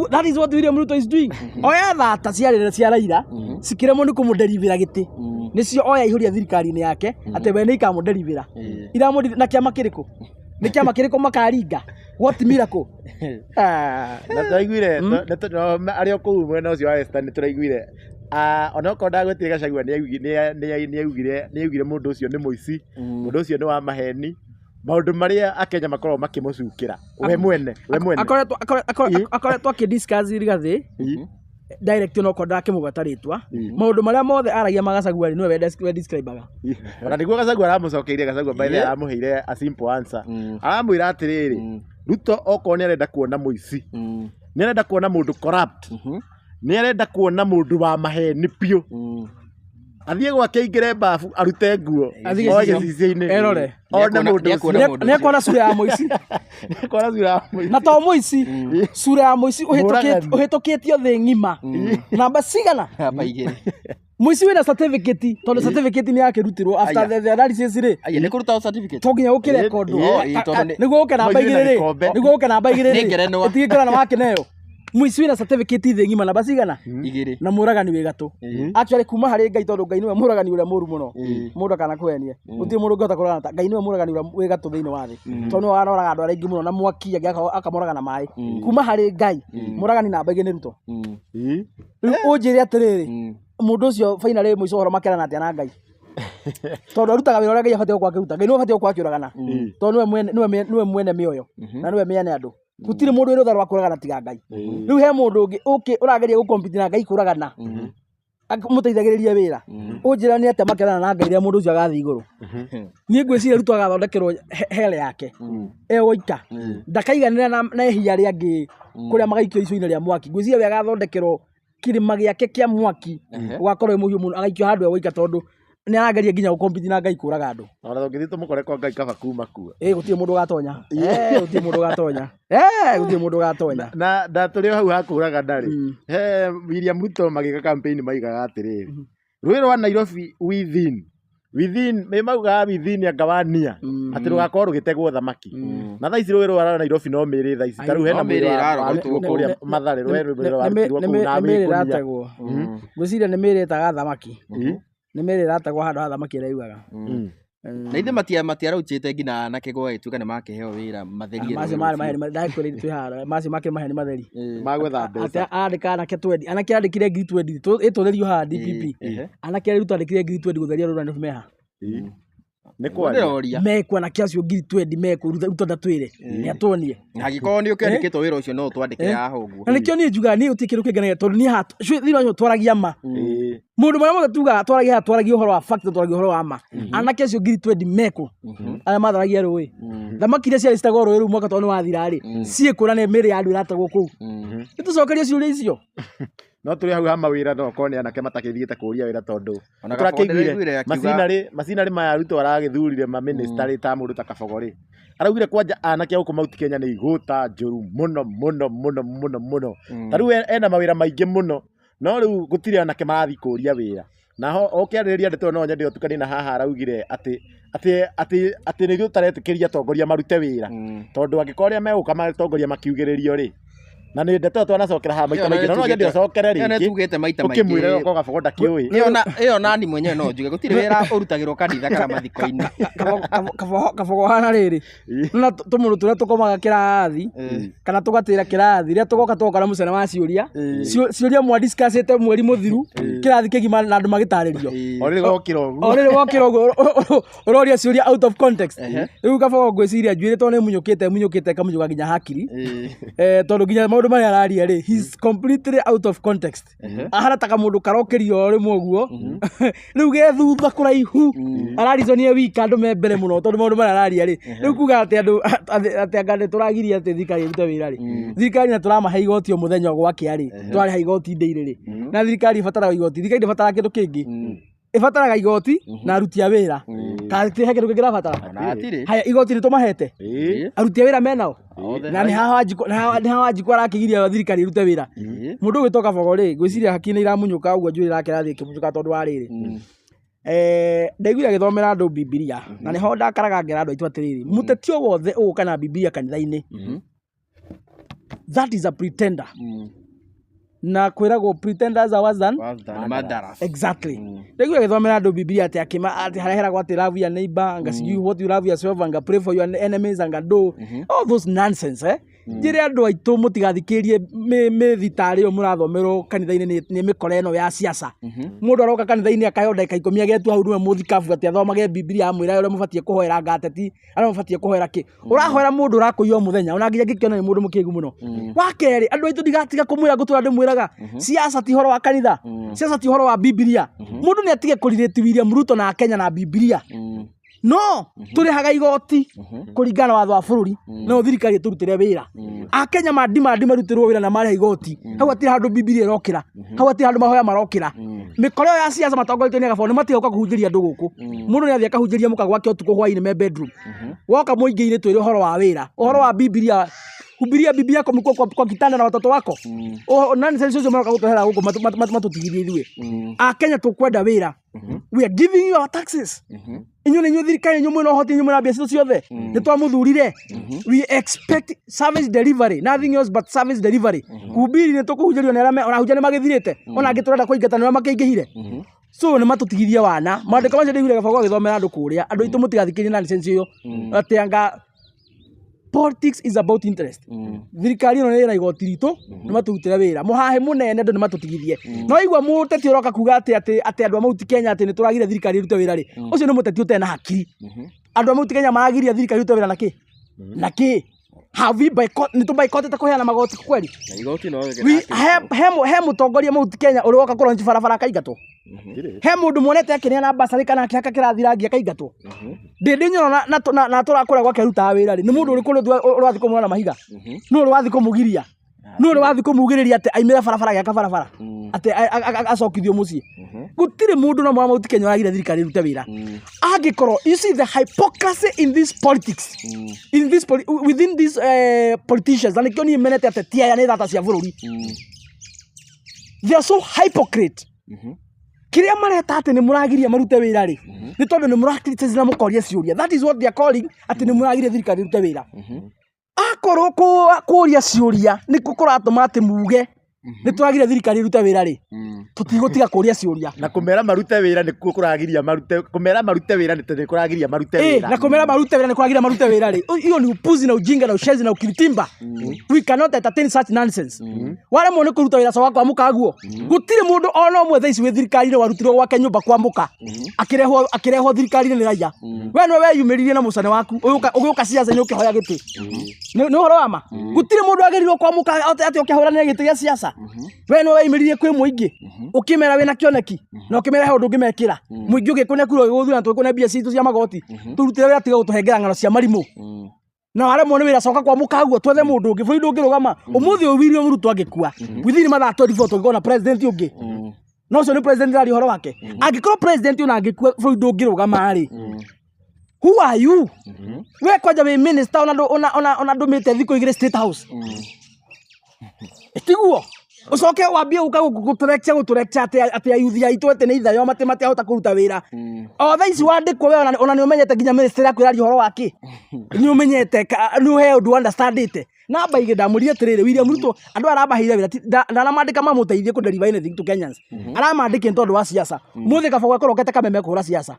[SPEAKER 1] that is what William Ruto is doing oya thata ciarire cia Raila cikiremo ni kumuderivira giti nicio oya ihuria thirikari-ini yake ati we ni ikamuderivira iramu na kiama kiriko ni kiama kiriko makaringa what miracle
[SPEAKER 2] na turaiguire ari okuu mwena ucio wa Western ni turaiguire ona ko ndagwetire Gachagua ni augire mundu ucio ni muici mundu ucio ni wa maheni maundu maria akenya makorwo makimucukira we mwene akoretwo akidiscuss Rigathi direct no ko ndakimugataritwa maundu maria mothe aragia Gachagua ni we describeaga ona niguo Gachagua aramucokeire Gachagua by the way aramuheire a simple answer aramwira atiriri Ruto oko ni arenda kuona muici ni arenda kuona mundu corrupt ni arenda kuona mundu wa maheni piu athie gwake ingire bafu arute nguo oye cici-ini
[SPEAKER 1] erore
[SPEAKER 2] ona mundu
[SPEAKER 1] ni akona sura ya muici
[SPEAKER 2] ni akona sura ya muici
[SPEAKER 1] na to muici sura ya muici uhitukitio thi ngima namba cigana
[SPEAKER 3] hapa igiri
[SPEAKER 1] muici wina certificate tondu certificate ni yakirutirwo after the analysis ri
[SPEAKER 3] ni kuruta certificate
[SPEAKER 1] toginya ukire kondo niguo uke namba igiri ri niguo uke namba igiri ri itigikira na wake nayo muici wina certificate thi ngima namba cigana
[SPEAKER 3] igiri
[SPEAKER 1] na muragani wi gatu actually kuma hari Ngai tondu Ngai niwe muragani uria muru muno mundu kana kwenia uti mundu ngota kurana ta Ngai niwe muragani uria wi gatu thiini wa thi tondu wanoraga andu aringi muno na mwaki akamuraga na mai kuma hari Ngai muragani namba igiri ni Ruto riu unjire atiriri mundu ucio finally muico horo makerana atia na Ngai tondu arutaga wira uria Ngai abatie gwakiruta Ngai niwe abatie gwakiuragana tondu niwe mwene mioyo na niwe miene andu gutire mundu wira utharwa kuragana tiga Ngai riu he mundu ungi urageria gukompiti na Ngai kuragana muteithagiriria wira unjira ni ate makerana na Ngai ria mundu ucio agathi iguru ni ngwiciria Ruto agathondekerwo hele yake egoika ndakaiganira na ehia ria ngi kuria magaikio ico-ini ria mwaki ngwiciria we agathondekerwo kirima giake kia mwaki ugakorwo muhiu muno agaikio handu egoika tondu ni arageria nginya gukompiti na Ngai kuraga andu
[SPEAKER 2] ona thongithi tumukore kwa Ngai kaba kuma kuwa
[SPEAKER 1] gutire mundu gatonya gutire mundu gatonya
[SPEAKER 2] na ndaturi hau hakuraga ndari he William Ruto magika campaign maigaga atiriri rwiri rwa Nairobi within me mauga within angawania ati rugakorwo rugitegwo thamaki na thaa ici rwiri rwa Nairobi no miri thaa ici taru hena mwiri wa kuria Mathare rwiri rwa na
[SPEAKER 1] miri rategwo gwiciria ni miri etaga thamaki ni miri rategwo handu ha thamaki raiugaga
[SPEAKER 3] na ithe matiarauchite ngina anake gwagituika ni makiheo wira matheri
[SPEAKER 1] macio mari maheni ndakwiri twihara macio make maheni matheri
[SPEAKER 2] magwetha mbeca
[SPEAKER 1] andika anake 20 anake andikire ngiri 20 itotherio ha DPP anake riu twandikire ngiri 20 gutheria rurani meha
[SPEAKER 2] ni kwaria
[SPEAKER 1] mekwa na kiacio ngiri 20 mekwa Ruto ndatwire ni atonie
[SPEAKER 3] hagikorwo ni ukiandikitwo wira ucio no twandike haha uguo
[SPEAKER 1] na nikio ni njuga ni utikiru kiganagia tondu ni ha thiro twaragia ma mundu mara mothe tuga twaragia uhoro wa fact twaragia uhoro wa ma anake acio ngiri 20 mekwa aya matharagia rui thamaki iria ciarĩ citagwo rũĩ rũu mwaka tondũ nĩwathira-rĩ ciĩkũra nĩ mĩrĩ ya andũ ĩratagwo kũu nĩtũcokerie ciũria icio
[SPEAKER 2] no tũrĩ hau ha mawĩra no korwo nĩ anake matakĩthiĩte kũũria wĩra tondũ tũrakĩiguire macinarĩ maya Ruto aragĩthurire mamĩnĩsta ta mũndũ ta Kabogorĩ araugire kwanja anake gũkũ Mount Kenya nĩ igũta njũru mũno mũno mũno mũno mũno ta rĩu ena mawĩra maingĩ mũno no rĩu gũtirĩ anake marathiĩ kũũria wĩra naho okĩarĩrĩria ndeto no nyende ũtukanie na haha araugire atĩ nĩ tũtaretĩkĩria atongoria marute wĩra tondũ angĩkorwo arĩa megũka matongoria makiugĩrĩrio rĩ na nä ndeto twanacokera haha maita maingä no ndio cokere
[SPEAKER 3] ĩyo nĩ
[SPEAKER 2] rĩngĩ
[SPEAKER 3] tugĩte maita maingĩ
[SPEAKER 2] ũkĩmwĩra ko gabogo ndakiũĩ
[SPEAKER 3] ĩyo nani mwenyewe no njuge gũtirĩ wĩra ũrutagĩrwo kanitha kana mathiko-inĩ
[SPEAKER 1] kabogo hana rĩrĩ na tũmũndũ tũrĩa tũkomaga kĩrathi kana tũgatĩra kĩrathi rĩrĩa tũgoka tũgoka na mũcene wa ciũria mwadiscussĩte mweri mũthiru kĩrathi kĩgima na andũ magĩtarĩrio
[SPEAKER 2] o rĩrĩ
[SPEAKER 1] gokĩra ũguo ũroria ciũria out of context rĩu kabogo ngwĩciria njuĩrĩ tondũ nĩ munyũkĩte kamunyũka nginya hakiri tondũ nginya maũndũ marĩa araria rĩ he's completely out of context ahana ta mũndũ karokĩrio rĩmwe ũguo rĩu ge thutha kũraihu arariconie wika andũ me mbere mũno tondũ maũndũ marĩa araria rĩ rĩu kuga atĩ andũ atĩ anga nĩ tũragiria atĩ thirikari ĩrute wĩra rĩ thirikari na tũramahe igoti o mũthenya gwakĩa rĩ twarĩha igoti ndeirĩ rĩ na thirikari ĩbataraga igoti thirikari ĩbataraga kĩndũ kĩngĩ ĩbataraga igoti na aruti a wĩra kahe kĩndũ kĩngĩ ĩrabatara haya igoti nĩtũmahete aruti a wĩra menao na nĩ haha Wanjikũ arakĩgiria thirikari ĩrute wĩra mũndũ ũgĩtwo Kabogo rĩ ngwĩciria hakiri nĩ iramunyũka ũguo njuĩrĩ yake ĩrathiĩ ĩkĩmunyũka tondũ wa rĩrĩ ndaiguire agĩthomera andũ Bibilia na nĩho ndakaraga ngera andũ aitũ atĩrĩrĩ mũteti o wothe ũgũka na Bibilia kanitha-inĩ that is a pretender na kwĩragwo pretenders are worse than
[SPEAKER 3] murderers
[SPEAKER 1] exactly ndaiguire agĩthomera andũ Bibilia atĩ harĩa heragwo atĩ love your neighbor anga see you what you love yourself anga pray for your enemies anga do all those nonsense njĩre andũ aitũ mũtigathikĩrie mĩthitarĩ ĩyo mũrathomerwo kanitha-inĩ nĩ mĩkora ĩno ya siasa mũndũ aroka kanitha-inĩ akayo ndagĩka ikũmi agetua hau nĩwe mũthikabu atĩ athomage Bibilia amwĩra ũrĩa mũbatiĩ kũhoera ngateti arĩa mũbatiĩ kũhoera kĩ ũrahoera mũndũ ũrakũiywo mũthenya ona nginya ngĩkĩona nĩ mũndũ mũkĩgu mũno wa kerĩ andũ aitũ ndigatiga kũmwĩra ngũtũra ndĩmwĩraga siasa ti horo wa kanitha siasa ti horo wa Bibilia mũndũ nĩ atige kũrirĩti William Ruto na Kenya na Bibilia no tũrĩhaga igoti kũringana na watho wa bũrũri no thirikari ĩtũrutĩre wĩra Akenya mandi marutĩrwo wĩra na marĩha igoti hau hatirĩ handũ Bibilia ĩrokĩra hau hatirĩ handũ mahoya marokĩra mĩkora ĩyo ya siasa matongoretio nĩ Kabogo nĩ matigauka kũhunjĩria andũ gũkũ mũndũ nĩ athiĩ akahunjĩria mũka gwake ũtukũ hwaĩ-inĩ me bedroom woka mũingĩ-inĩ twĩre ũhoro wa wĩra ũhoro wa Bibilia hubiria bibi yako mko kwa kitanda na watoto wako nani sasa sio mara kutahera huko matutigirie ithuĩ Akenya tukwenda wĩra we are giving you our taxes inyuĩ nĩ thirikari inyuĩ mwĩna ũhoti inyuĩ mwĩna mbeca ciothe nĩ twamũthurire we expect service delivery nothing else but service delivery kuhubiri nĩ tũkũhunjĩrio nĩ arĩa onahunjia nĩ magĩthirĩte ona angĩ tũrenda kũingata nĩ makĩingĩhire so nĩ matũtigirie wana mandĩko macio ndaiguire Kabogo agĩthomera andũ kũrĩa andũ aitũ mũtigathikĩrie na nonsense ĩyo atĩ anga politics is about interest thirikari ĩno nĩ ĩra igoti ritũ nĩ matũrutĩre wĩra mũhahe mũnene andũ nĩ matũtigithie no igua mũteti ũroka kuga atĩ andũ a Mount Kenya atĩ nĩ tũragire thirikari ĩrute wĩra rĩ ũcio nĩ mũteti ũtarĩ na hakiri andũ a Mount Kenya maragiria thirikari ĩrute wĩra na kĩ have we boycott nĩ tũboycottete kũheana magoti kweli he mũtongoria Mount Kenya ũrĩa woka kũronji barabara akaingatwo he mũndũ muonete akĩneana basarĩ kana akĩhaka kĩrathi rangi akaingatwo ndĩnyona na tũrakũra gwake rutaga wĩra rĩ nĩ mũndũ ũrĩkũ ũrathiĩ kũmuona mahiga nũ ũrĩ wathiĩ kũmũgiria nũ ũrĩ wathiĩ kũmugĩrĩria atĩ aimĩre barabara gĩaka barabara atĩ acokithio mũciĩ gũtirĩ mũndũ no Mount Kenya ũragire thirikari ĩrute wĩra angĩkorwo you see the hypocrisy in this politics within these politicians na nĩkĩo niĩ menete atĩ ti aya nĩ thata cia bũrũri they are so hypocrite kĩrĩa mareta atĩ nĩ mũragiria marute wĩra rĩ nĩ tondũ nĩ mũrakriticize na mũkoria ciũria that is what they are calling atĩ nĩ mũragiria thirikari ĩrute wĩra akorwo kũria ciũria nĩ kũratũma atĩ muge nĩ tũragiria thirikari ĩrute wĩra rĩ tũtigũtiga kũria ciũria
[SPEAKER 2] na kũmera marute wĩra nĩ kũragiria kũmera marute wĩra nĩ kũragiria marute wĩra
[SPEAKER 1] na kũmera marute wĩra nĩ kũragiria marute wĩra rĩ hiyo ni upuzi na ujinga na ushenzi na ukiritimba we cannot entertain such nonsense wale mone kũruta wĩra sawa kwa muka guo gũtirĩ mũndũ ona ũmwe thaici wĩ thirikari-inĩ warutirwo gwake nyũmba kwa muka akĩrehwo thirikari-inĩ nĩ raiya we no weyumĩririe na mũcane waku ũgĩũka siasa-inĩ ũkĩhoya gĩtĩ nĩ ũhoro wa ma gũtirĩ mũndũ agerirwo kwa muka atĩ ũkĩhũranĩra gĩtĩ gĩa siasa we no weyumĩririe kwĩ mũingĩ ukimera wena kĩoneki na ukimera he ũndũ ũngĩmekĩra mũingĩ ũgĩkũne kuro gũthura twĩkũne mbia citũ cia magoti turutĩre wĩra tiga gũtũhengera ng'ano cia marimũ na wale muone wĩra coka kwa mũkaguo twethe mũndũ ũngĩ bũrũri ndũngĩrũgama ũmũthĩ ũyũ William Ruto angĩkua within mathaa 24 tũngĩona president ũngĩ no ũcio nĩ president rari ũhoro wake angĩkorwo president ũyũ angĩkua bũrũri ndũngĩrũgama rĩ who are you we kwanja wĩ minister ona ndũmĩte thikũ igĩrĩ State House tiguo ucoke wambie uka guturekcia ati ayuthi aitu ati ni ithayo mate ahota kuruta wira o thaa ici wandikwo we ona ni umenyete nginya ministry yaku iraria horo waki ni umenyete ni uhe undu understand ite na baige ndamurie atiriri William Ruto andu arabahire wira ndaramandika mamuteithie ku deliver anything to Kenyans aramandike ntondu wa siasa muthi kabago akorokete kameme kuhura siasa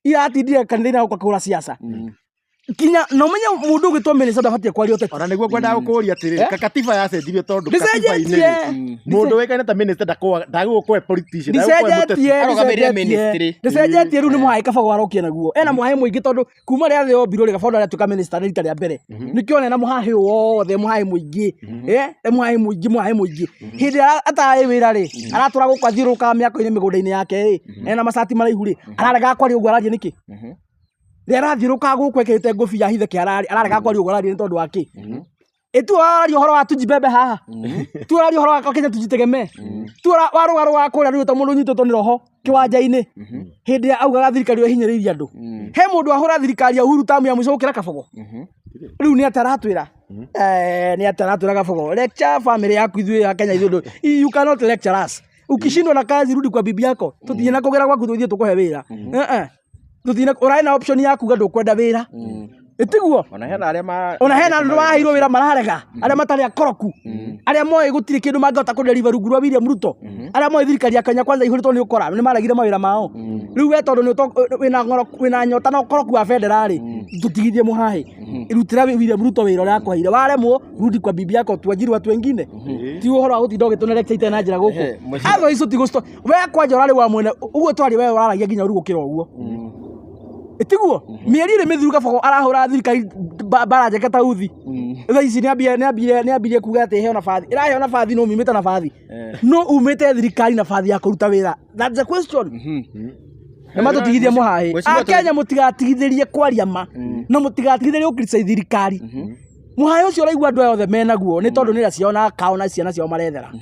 [SPEAKER 1] iratindire kanitha kuhura siasa kinya no menye mundu ugitwo minister ndabatie kwaria uteti
[SPEAKER 2] ona niguo kwenda gukuria atiriri katiba yacenjirio tondu katiba-ini mundu wekaine ta minister ndagukwe politician
[SPEAKER 1] ndicenjetie riu ni muhai kabago arokie naguo ena muhai muingi tondu kuma ria thio mbiruri kabago aratuika minister rita ria mbere nikio na muhai wothe muhai muingi muhai muingi hindi atai wira ri aratura gukathiuruka miako-ini migunda-ini yake ena macati maraihu ri ararega kwaria uguo araria niki Arathiuruka guku ekirite ngobia hithe ki ararega kwaria uguo araria ni tondu waki itu araria horo wa tujibebe haha tu araria horo wa Kenya tujitegeme tu warugaru wa kuria riu ta mundu nyitotwo ni roho kiwanja-ini hindi augaga thirikari hinyiriria andu he mundu ahura thirikari ya Uhuru tamu ya mwico gukira kabogo riu ni ataratwira ni ataratwira kabogo lecture family yaku ithuĩ ya Kenya ithuĩ you cannot lecture us ukishindwa na kazi rudi kwa bibi yako tutinye na kugera gwaku tuthie tukuhe wira tuthina urai na option yaku ga ndukwenda wira itiguo ona hena andu mahirwo wira mararega aria matari akoroku aria moe gutiri kindu mangihota ku deliver rungu rwa William Ruto aria moe thirikari ya Kenya kwanza ihuritwo ni ukora ni maragire mawira mao riu we tondu ni wina nyota na ukoroku wa federal tutigithie muhahi irutira William Ruto wira uria akwahire waremwo rudi kwa bibi yako tuajiri watu wengine ti uhoro agutinda ugitunelekta ite na njira guku atho icio tigusto we kwanja urari wa mwene uguo twari we uraragia nginya urugukira uguo itiguo mieri ire mithiru kabogo arahura thirikari baranja kata uthi thaa ici ni ambire kuga ati heo nabathi iraheo nabathi no umite nabathi no umite thirikari nabathi ya kuruta wira that's the question ni matutigithie muhahi Akenya mutigatigithirie kwaria ma no mutigatigithirie ukirica thirikari muhahi ucio uraigua andu othe menaguo ni tondu nira ciona kaona ciana ciao marethera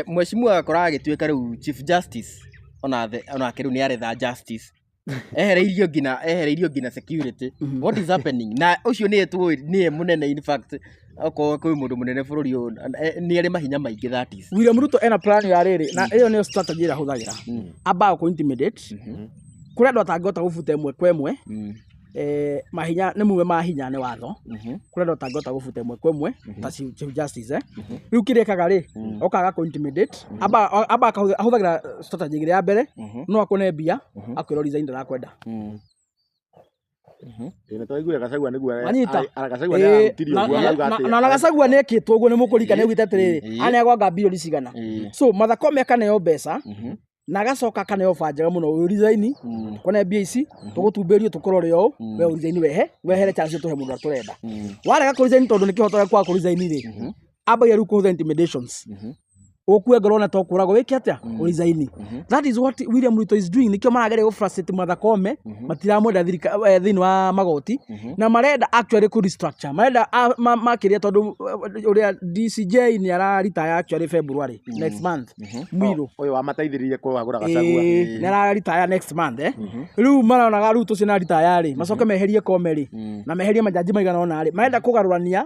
[SPEAKER 3] mweshimua akoraga agituika riu Chief Justice ona kiru ni aretha justice ehereirio ngina security what is happening na ucio ni munene in fact kwi mundu munene bururi uyu ni ari mahinya maingi that is
[SPEAKER 1] William Ruto ena plan ya riri na iyo ni strategy ira huthagira amba ku intimidate kuria andu atangihota gubuta imwe kwa imwe mahinya ni muwe mahinya ni watho kuria andu atangihota gubuta imwe kwa imwe ta Chief Justice riu kirekaga ri okaga ku intimidate amba ahuthagira strategy ira ya mbere no akone mbia akwira resign ndarakwenda
[SPEAKER 2] ina twaiguire Gachagua niguo
[SPEAKER 1] Gachagua ni arutirio guo auga ati na Gachagua ni ekitwo uguo ni mukurika ni ugite atiriri anegwanga bilioni cigana so Martha Koome kaneo mbeca na gacoka kaneo banjaga muno resign kone mbia ici tugutumberio tukorore o we resign wehere chance tuhe mundu aturenda warega ku resign tondu nikihotaga kwa ku resign ri aba yaru ku intimidations okue ngorona to kurago wiki atia resign that is what William Ruto is doing nikio maragere go frustrate Martha Koome matiramwenda thirikari thini wa magoti na marenda actually ku restructure marenda makiria tondu uria DCJ ni ara retire actually February next month mwiro
[SPEAKER 2] uyu wa mateithiririe kuagura Gachagua
[SPEAKER 1] ni ara retire next month riu marona Ruto cina retire ri macoke meherie Koome ri na meherie majaji maigana ona ri marenda kugarurania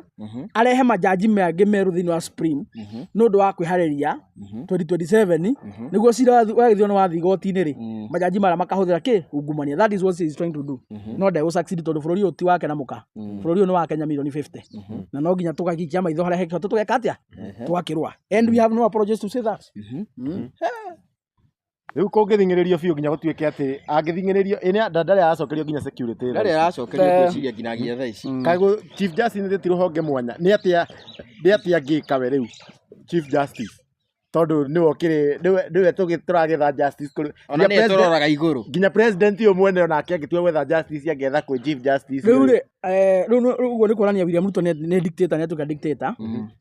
[SPEAKER 1] arehe majaji mengi meru thini wa Supreme no ndo wa kwihariria 2027 niguo cira wagithio no wathi goti-ini ri majaji mara makahuthira ki ungumania that is what he is trying to do no de succeed tondu bururi uti wake na muka bururi no wa Kenya milioni 50 na no nginya tugakikia maitho haria hekio tugeka atia twakirwa and we have no apologies to say that
[SPEAKER 2] riu kungithingiririo biu nginya gutuike ati angithingiririo ina ndari aracokerio nginya security
[SPEAKER 3] ndari aracokerio gwiciria nginyagia thaa ici
[SPEAKER 2] kago Chief Justice ni tiruhonge mwanya ni atia ngika we riu Chief Justice tondu niwe turagetha justice kuri
[SPEAKER 3] ona ni turoraga iguru
[SPEAKER 2] nginya president uyu mwene ona akiagitua gwetha justice agetha kwi Chief Justice
[SPEAKER 1] riu uguo ni kuonania William Ruto ni dictator ni atuka dictator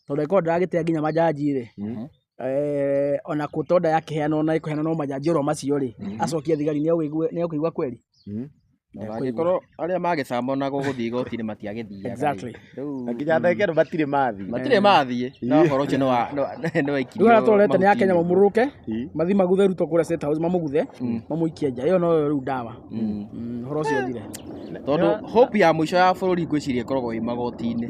[SPEAKER 1] tondu iko ndagite nginya majaji ri ona kutonda yakiheana ona ikuheana no majaji ro macio ri acokia thigari ni akuigua kweli
[SPEAKER 3] Angĩkorwo arĩa magĩcambona gũgũthiĩ igoti-inĩ matiagĩthiaga.
[SPEAKER 1] Exactly.
[SPEAKER 2] Nginya thekero matirĩ mathiĩ.
[SPEAKER 3] Matirĩ mathiĩ. No ũhoro ũcio nĩ waikirio.
[SPEAKER 1] Rĩu tũrete nĩ Akenya mamũrũke mathi maguthe Ruto kũrĩa State House mamũguthe mamũikie nja. Ĩyo no rĩu ndawa. Ũhoro ũcio ũthire.
[SPEAKER 3] Tondũ hope ya mũico ya bũrũri ngwĩciria ĩkoragwo ĩ magoti-inĩ.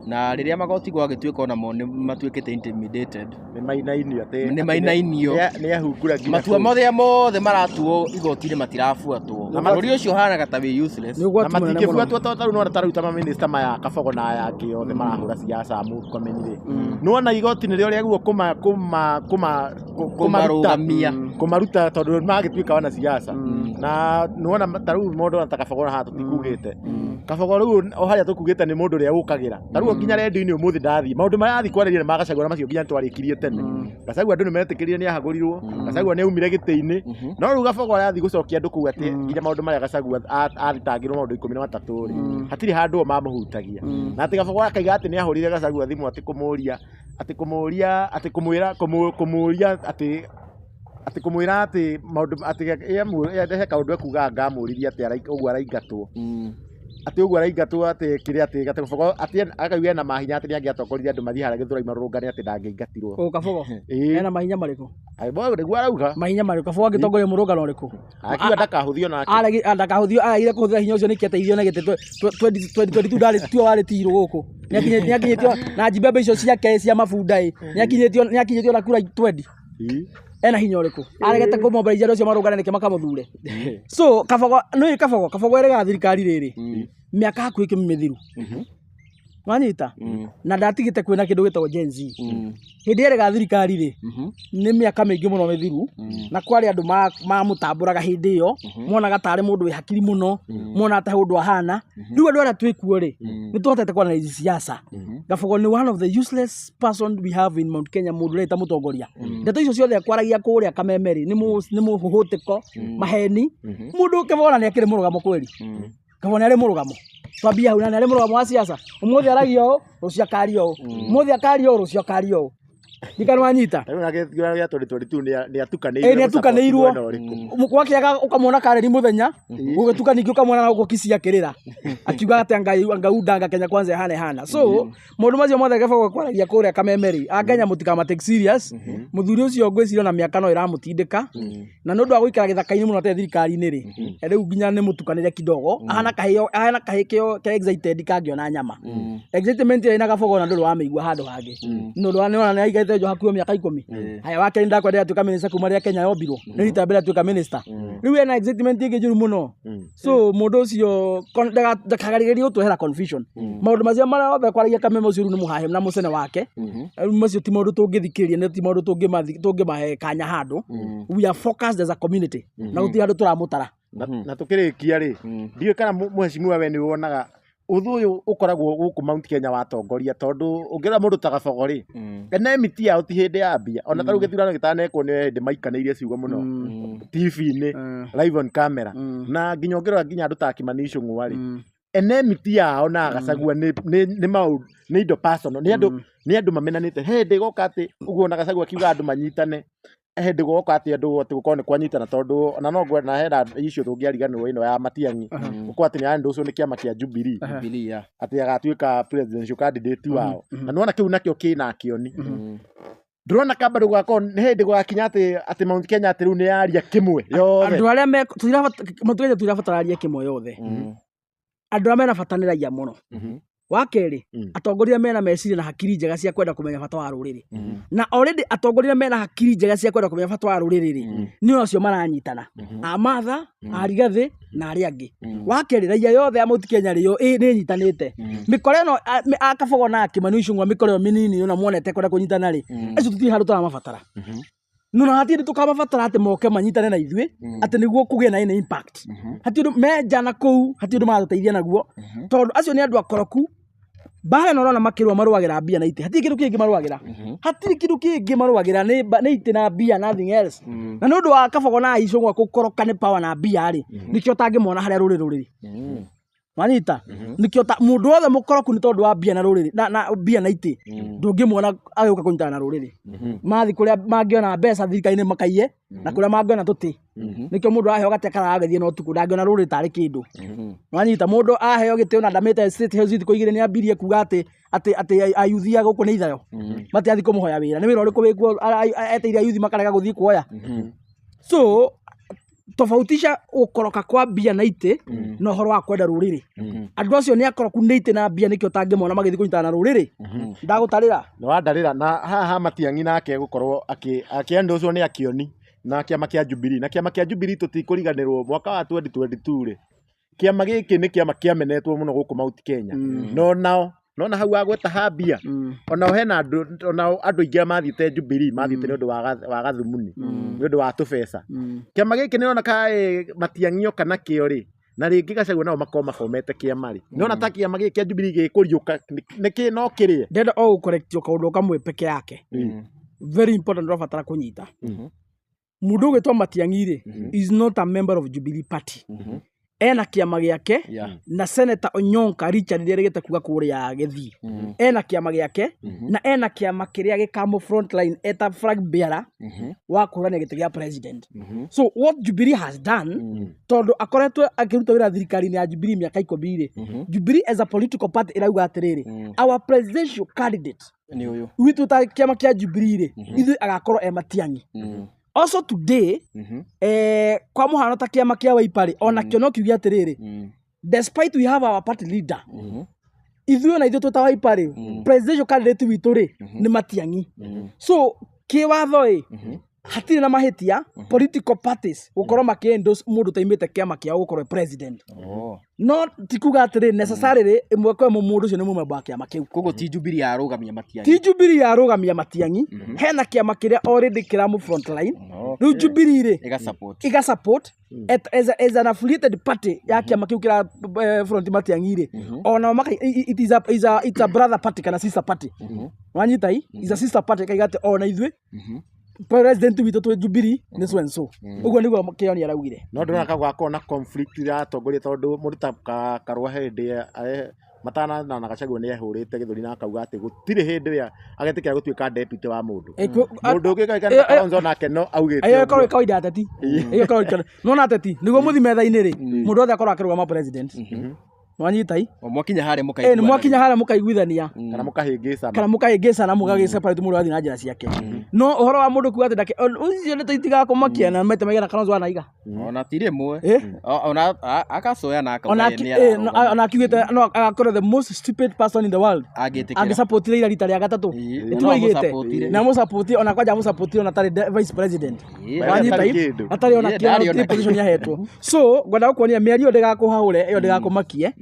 [SPEAKER 3] Na rĩrĩa magoti gwagĩtuĩka onamo nĩ matuĩkĩte intimidated. Nĩ mainainio.
[SPEAKER 2] Nĩ ahungura nginya.
[SPEAKER 3] Matua mothe maratuo igoti-inĩ matirabuatwo. Bũrũri ũcio ũhanaga ta wĩ useless.
[SPEAKER 2] Na matingĩbuatwo tondũ no taruta mamĩnĩsta maya Kabogo na aya angĩ othe marahũra ciaca mũkomenire. Nĩwona igoti nĩrĩo rĩagwo kũmaruta tondũ magĩtuĩka wana ciaca. Na nĩwona tarĩu mũndũ ta Kabogo haha tũtikugĩte. Kabogo rĩu o harĩa tũkugĩte nĩ mũndũ ũrĩa ũkagĩra. Tarĩu nginya redio-inĩ ũmũthĩ ndathiĩ. Maũndũ marĩa athiĩ kwarĩria nĩ ma Gachagua macio nginya twarĩkirie tene. Gachagua andũ nĩmetĩkĩrire nĩ ahagũrirwo. Gachagua nĩ aumire gĩtĩ-inĩ. No rĩu Kabogo arathiĩ gũcokia andũ kũu atĩ nginya maũndũ marĩa Gachagua athitangĩrwo maũndũ 13 rĩ. Hatirĩ handũ o mamũhutagia. Na atĩ Kabogo akaiga atĩ nĩ ahũrire Gachagua thimũ atĩ kũmwĩra atĩ maũndũ atĩ he kaũndũ ekuga ngamũririe atĩ ũguo araingatwo. Atĩ ũguo araingatwo atĩ kĩrĩa atĩ Kabogo atĩ akauga ena mahinya atĩ nĩangĩatongoririe andũ mathiĩ harĩa Gĩthũrai marũrũngane atĩ ndangĩingatirwo.
[SPEAKER 1] Kabogo ena mahinya marĩkũ?
[SPEAKER 2] Nĩguo arauga.
[SPEAKER 1] Mahinya marĩkũ? Kabogo angĩtongoria mũrũngano ũrĩkũ?
[SPEAKER 2] Akiuga ndakahũthio nake.
[SPEAKER 1] Ndakahũthio agire kũhũthĩra hinya ũcio nĩkĩ ateithio na gĩtĩ 2022 ndarĩ tuo warĩ tirũ gũkũ. Nĩakinyĩtio na njimbe icio ciake cia mabunda nĩakinyĩtio na kura 20. Ena hinya ũrĩkũ? Aregete kũmobilize andũ acio marũngane nĩkĩ makamũthure. So Kabogo erega thirikari rĩrĩ mĩaka hakuhĩ 10 mĩthiru. Wanyita? Na ndatigĩte kwĩna kĩndũ gĩtagwo Gen Z. Hĩndĩ erega thirikari rĩ nĩ mĩaka mĩingĩ mũno mĩthiru na kwarĩ andũ mamũtambũraga hĩndĩ ĩyo monaga tarĩ mũndũ wĩ hakiri mũno mona ata ũndũ ahana. Rĩu andũ arĩa twĩkuo rĩ nĩtũhotete kwanĩrĩria siasa. Kabogo nĩ one of the useless person we have in Mount Kenya, mũndũ ũrĩa mũtongoria. Ndeto icio ciothe kwaragia kũrĩa Kameme rĩ nĩ mũhũtĩko maheni. Mũndũ Kabogo nĩ akĩrĩ mũrũgamo kweli. Kabogo nĩ arĩ mũrũgamo. Twambia hau na nĩ arĩ mũrũgamo wa siasa. Ũmũthĩ aragio ũũ rũcio akario ũũ. Ũmũthĩ akario ũũ rũcio akario ũũ. Ndikanwanyita.
[SPEAKER 2] Rĩu nake gĩa 2022 nĩ atukanĩirwo.
[SPEAKER 1] Nĩ atukanĩirwo. Gwakĩaga ũkamwona Kareri mũthenya gũgĩtuka ningĩ ũkamwona na gũkũ Kisii akĩrĩra. Akiuga atĩ angaunda Kenya kwanza hana. So maũndũ macio mothe Kabogo kwaragia kũrĩa Kameme rĩ Akenya mũtikama take serious. Mũthuri ũcio ngwĩciria na mĩaka no ĩramũtindĩka. Na nĩ ũndũ wa gũikara gĩthaka-inĩ mũno te thirikari-inĩ rĩ. Rĩu nginya nĩ mũtukanĩre kidogo. Ahana kahĩ kĩo excited kangĩona nyama. Excitement ĩna Kabogo na ndũrĩ wamĩigua handũ hangĩ. Nĩona nĩ aigaite jo hakuhĩ mĩaka 10. Haya wake nĩ ndakwenda atuĩka minister kuma rĩrĩa Kenya yombirwo. Nĩ rita mbere atuĩka minister. Rĩu ena excitement ĩngĩ njũru mũno. So mũndũ ũcio ndakagarĩrĩrie gũtwehera confusion. Maũndũ macio marĩa othe kwaragia Kameme ũcio nĩ mũhahe na mũcene wake. Macio ti maũndũ tũngĩthikĩrĩria nĩ ti maũndũ tũngĩmahe kanya handũ. We are focused as a community. Na gũtirĩ andũ tũramũtara.
[SPEAKER 2] Na tũkĩrĩkia rĩ ndiũĩ kana mũhecimiwa we nĩ wonaga ũthũ ũyũ ũkoragwo gũkũ Mount Kenya watongoria tondũ ũngĩra mũndũ ta Kabogo rĩ enemiti yao ti hĩndĩ ya mbia ona tarĩu gĩthurano gĩtanekwo nĩ hĩndĩ maikanĩirie ciugo mũno TV-inĩ live on camera na nginya ũngĩrora nginya andũ ta Kimani Ichung'wa rĩ enemiti yao na Gachagua nĩ indo personal nĩ andũ mamenanĩte hĩndĩ goka atĩ ũguo na Gachagua akiuga andũ manyitane hĩndĩ goka atĩ andũ atĩ gũkorwo nĩ kwanyitana tondũ ona no ngwenda hena icio tũngĩariganĩrwo ĩno ya Matiang'i gũkorwo atĩ nĩ andũ ũcio nĩ kĩama kĩa Jubilee atĩ agatuĩka presidential candidate wao na nĩwona kĩu nakĩo kĩna kĩoni ndũrona kamba gũgakorwo nĩ hĩndĩ gũgakinya atĩ Mount Kenya atĩ rĩu nĩ yaria kĩmwe yothe
[SPEAKER 1] andũ arĩa tũirabatararia kĩmwe yothe andũ arĩa menabatanĩragia mũno wa kerĩ atongoria mena meciria na hakiri njega cia kwenda kũmenya bata wa rũrĩrĩ na already atongoria mena hakiri njega cia kwenda kũmenya bata wa rũrĩrĩ nĩ acio maranyitana Amartha Arigathĩ na arĩa angĩ wa kerĩ raia yothe ya Mount Kenya rĩo nĩ nyitanĩte mĩkore ĩno Kabogo na Kimani Ichung'wa mĩkore ĩyo mĩnini ona muonete kwenda kũnyitana rĩ acio tũtirĩ handũ tũramabatara no na hatirĩ tũkamabatara atĩ moke manyitane na ithuĩ atĩ nĩguo kũgĩe na ina impact hatirĩ menja na kũu hatirĩ matũteithia naguo tondũ acio nĩ andũ akoroku bara no na makĩrũa marũagĩra mbia na itĩ hatirĩ kĩndũ kĩngĩ marũagĩra hatirĩ kĩndũ kĩngĩ marũagĩra nĩ itĩ na mbia nothing else na nĩ ũndũ wa Kabogo na Ichung'wa gũkoroka nĩ power na mbia rĩ nĩkĩo tangĩmona harĩa rũrĩrĩ Wanyita nikio ta mundu wothe mukoroku ni tondu wa mbia na ruriri na mbia na iti ndungimwona ageuka kunyitana na ruriri mathi kuria mangiona mbeca thirikari-ini makaiye na kuria mangiona tuti nikio mundu aheo gatekara agithie no tuku ndangiona ruriri tari kindu wanyita mundu aheo gitio na ndamite State House thiko igire ni ambirie kuga ati ayuthia guku ni ithayo mati athi kumuhoya wira ni wira uriku wikuo eteire ayuthi makarega guthii kuoya so tofautisha ukoroka kwa mbia na ite na uhoro wa kwenda ruriri andu acio ni akoroku ni ite na mbia nikio tangimona magithi kunyitana na ruriri ndagutarira
[SPEAKER 2] no wandarira na haha Matiang'i nake gukorwo akienda ucio ni akioni na kiama kia Jubilee na kiama kia Jubilee tutikuriganirwo mwaka wa 2022 ri kiama giki ni kiama kiamenetwo muno guku Mount Kenya no hau agweta hambia ona hena andu ingi mathite Jubilee mathite ni undu wa gathumuni ni undu wa tubeca kiama giki ni ona kae Matiang'i kana kio ri na ringi Gachagua nao makoma formete kiama ri ni ona ta kiama giki kia Jubilee gikuriuka niki no kirie
[SPEAKER 1] ndenda o correct kaundu kamwe peke yake very important ndabatara kunyita mundu gwitwa Matiang'i ri is not a member of Jubilee party ena kiama giake na Senator Onyonka Richard ndirigite kuga kuria Githii ena kiama giake na ena kiama kiria gikamo frontline eta flag bearer wa kurania gite gia president so what Jubilee has done tondu akoretwe akiruta wira thirikari-ini ya Jubilee miaka 12 Jubilee as a political party irauga atiriri our presidential candidate
[SPEAKER 3] ni uyu
[SPEAKER 1] witu ta kiama kia Jubilee ri ithu agakorwo Matiang'i also today kwa muhano ta kiama kia Wiper ona kio no kiugia atiriri despite we have our party leader ithuĩ na ithuĩ twĩta Wiper presidential candidate witũ ri ni Matiang'i so kiwatho hatirĩ na mahitia political parties gukorwo makiendorse mundu taimite kiama kia gukorwo president no tikuga atiri necessarily imwe kwa mundu ucio ni mumemba kiama kiu
[SPEAKER 3] kogo ti Jubilee yarugamia Matiang'i
[SPEAKER 1] ti Jubilee yarugamia Matiang'i hena kiama kiria already kiramu frontline riu Jubilee ri iga support as an affiliated party ya kiama kiu kira front Matiang'i ri ona maka it's a brother party kana sister party wanyita is a sister party kaigate ona ithuĩ president witu twa Jubilee ni so and so uguo niguo kioni araugire
[SPEAKER 2] no ndona kagwako na conflict ya tongoria tondu mundu ta Karua hindi matana na Gachagua ni ehurite githuri na akauga ati gutire hindi ya agetikira gutuika deputy wa mundu ungi kaikana Kalonzo nake no augite
[SPEAKER 1] ayo korwo kawaida ateti iyo korwo no na ateti niguo muthi metha-ini ri mundu othe akorwo akirugama president wanyita
[SPEAKER 3] mwakinya hare mukaiguithania
[SPEAKER 1] mwakinya hare mukaiguithania
[SPEAKER 2] kana
[SPEAKER 1] mukahingicana mugagiseparate mundu athi na njira ciake no uhoro wa mundu kuga ati ndake ucio ni taitiga kumakia na mete maigana Kalonzo anaiga
[SPEAKER 3] ona ti rimwe ona akacoya na
[SPEAKER 1] ona akiugite no agakorwo the most stupid person in the world agisupport ira rita ria gatatu ituigite na mu support ona kwanja mu support ona tari vice president wanyita atari ona kia position ya hetwo so ngwenda gukuonia miario ndigakuhaure iyo ndigakumakie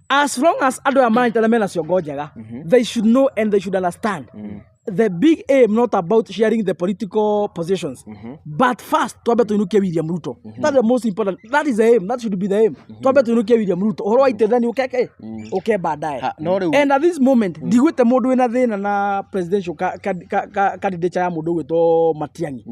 [SPEAKER 1] as long as andu ya manyitana mena ciongo njega they should know and they should understand the big aim not about sharing the political positions but first twambe tuinukie William Ruto that's the most important that is the aim that should be the aim twambe tuinukie William Ruto uhoro wa itethani ukeke baadaye and at this moment ndigwite mundu wina thina na presidential candidate ya mundu gwitwo Matiang'i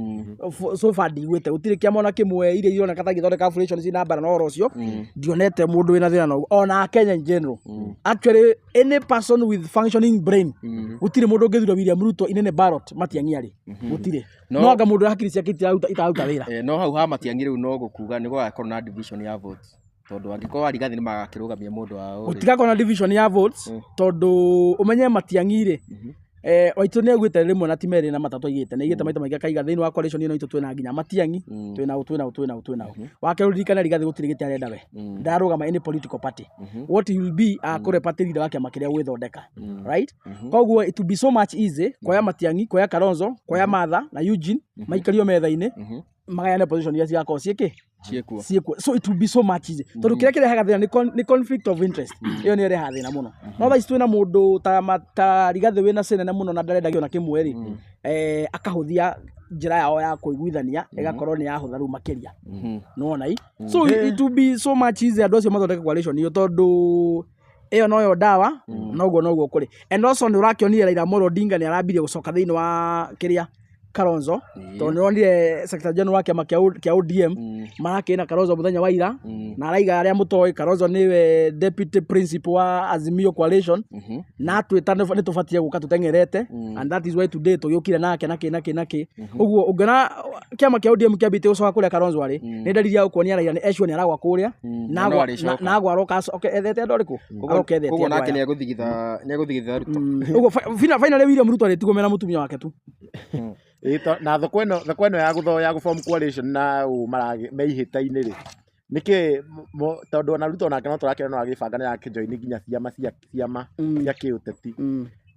[SPEAKER 1] so far ndigwite gutire kiama ona kimwe iria irona katangi thondeka calculation ci namba na uhoro ucio ndionete mundu wina thina no ona Kenya in general actually any person with functioning brain gutire mundu ngithura William Ruto inene ballot Matiang'i ari gutire no anga mundu hakiri ciake itaruta wira
[SPEAKER 3] no hau ha Matiang'i riu no gukuga ni gwakorwo na division ya votes tondu angikorwo arigathi ni magakirugamia mundu wao
[SPEAKER 1] utigakorwo na division ya votes tondu umenye Matiang'i ri waitu ni agwite rimwe na timeri na matatu igite na igite maita maingi kaiga thiini wa coalition ino itu twina nginya Matiang'i twina wake rurikana rigathi gutire gite arenda we ndarugama any political party what he will be akore party leader wake makiria gwithondeka right koguo it will be so much easy kwa Matiang'i kwa Kalonzo kwa Martha na Eugene maikario metha-ini magayane position ya ciako cieke ciekwo so it will be so much easy tondu kiria kirehaga thina ni conflict of interest iyo ni ireha thina muno no tha twina mundu ta rigathi wina senene muno na ndarendagio na kimwe ri akahuthia njira yao ya kuiguithania igakorwo ni yahutha ru makiria nona so it will be so much easy andu acio mathondeka coalition iyo tondu iyo noyo dawa noguo kuri and also ni urakionire Raila Amolo Odinga ni arambirie gucoka thiini wa kiria Kalonzo tondũ nĩronire Secretary General wa kĩama kĩa ODM marakĩina Kalonzo mũthenya wa ira na araiga arĩa mũtoĩ Kalonzo nĩwe Deputy Principal wa Azimio Coalition na twĩta nĩtũbatiĩ gũka tũteng'erete and that is why today tũgĩũkire nake nake ũguo ũngĩona kĩama kĩa ODM kĩambĩte gũcoka kũrĩa Kalonzo arĩ nĩ dalili ya kuonia raia nĩ ecua nĩ aragwa kũrĩa na agwa aroka ethete andũ arĩkũ aroka ethete
[SPEAKER 3] koguo nake nĩegũthigitha Ruto
[SPEAKER 1] ũguo finally William Ruto arĩtigwo na mũtumia wake tu
[SPEAKER 2] na thoko ĩno ya gũform coalition na meihĩta-inĩ rĩ nĩkĩ tondũ ona Ruto nake no tũrakĩona no agĩbanga na akĩjoini nginya ciama cia kĩũteti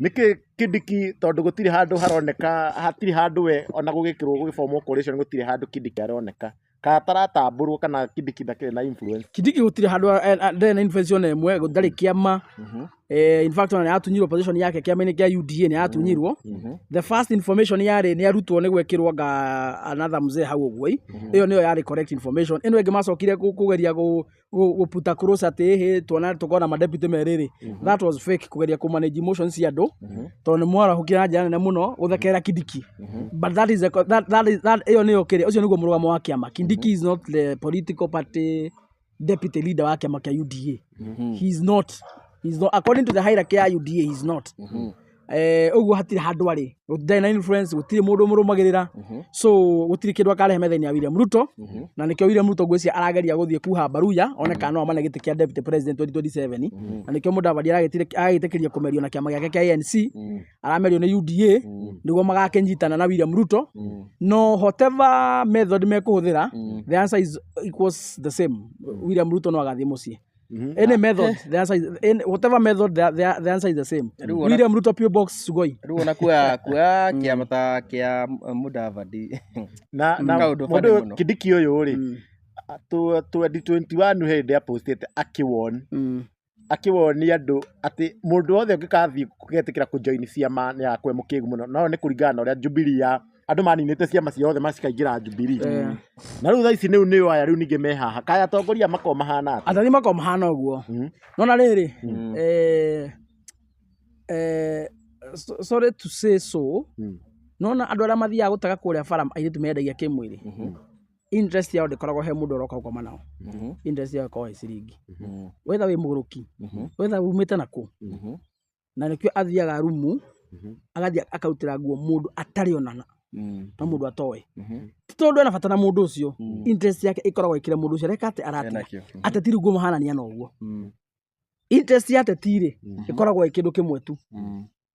[SPEAKER 2] nĩkĩ Kindiki tondũ gũtirĩ handũ haroneka hatirĩ handũ we ona gũgĩkĩrwo gũgĩform coalition gũtirĩ handũ Kindiki aroneka kana taratambũrwo kana Kindiki ndakĩrĩ na influence
[SPEAKER 1] Kindiki gũtirĩ handũ ndarĩ na influence ona ĩmwe ndarĩ kĩama in fact ona yatunyirwo position yake kĩama-inĩ kĩa UDA nĩ yatunyirwo the first information yarĩ nĩ arutwo nĩ gwĩkĩrwo another mzee hau ũguo ĩyo nĩyo yarĩ correct information ĩno ĩngĩ macokire kũgeria gũputa cross atĩ tuona tũkona ma deputy merĩrĩ that was fake kũgeria kũ manage emotions cia andũ tondũ nĩ mwarahũkire na njĩra nene mũno gũthekera Kindiki but that is ĩyo nĩyo kĩrĩ ũcio nĩguo mũrũgamo wa kĩama Kindiki is not the political party deputy leader wa kĩama kĩa UDA he's not according to the hierarchy ya UDA he's not ũguo hatirĩ handũ arĩ gũtirĩ na influence gũtirĩ mũndũ mũrũmagĩrĩra so gũtirĩ kĩndũ akarehe metha-inĩ ya William Ruto na nĩkĩo William Ruto ngwĩciria arageria gũthiĩ kuha Baruya oneka no amane gĩtĩ kĩa deputy president 2027 na nĩkĩo Mudavadi agĩtĩkĩria kũmerio na kĩama gĩake kĩa ANC aramerio nĩ UDA nĩguo magakĩnyitana na William Ruto no whatever method mekũhũthĩra the answer is equals the same William Ruto no agathiĩ mũciĩ any method the answer is whatever method the answer is the same William Ruto PO Box Sugoi
[SPEAKER 3] rĩu ona kuoya kĩama ta kĩa Mudavadi
[SPEAKER 2] na mũndũ Kindiki ũyũ rĩ 2021 hĩndĩ ya postĩte akĩwonia andũ atĩ mũndũ wothe ũngĩkathiĩ kũgetĩkĩra kũjoini ciama nĩ yakwe mũkĩgu mũno no nĩ kũringana na ũrĩa Jubilee andũ maninĩte ciama ciothe macikaingĩra Jubilee na rĩu thaa ici nĩo aya rĩu ningĩ mehaha kaya atongoria makoo mahana
[SPEAKER 1] atĩ makoo mahana ũguo no na rĩrĩ sorry to say so no na andũ arĩa mathiaga gũtega kũrĩa bara airĩtu mendagia kĩmwĩrĩ interest yao ndĩkoragwo he mũndũ ũroka gũkoma nao interest yao ĩkoragwo ĩ ciringi wetha wĩ mũgũrũki wetha umĩte nakũ na nĩkĩo athiaga rumu agathiĩ akarutĩra nguo mũndũ atarĩ onana na mũndũ atoĩ tondũ ena bata na mũndũ ũcio interest yake ĩkoragwo ĩkĩre mũndũ ũcio reka atetiri nguo mahanania na ũguo interest ya atetiri ĩkoragwo ĩ kĩndũ kĩmwe tu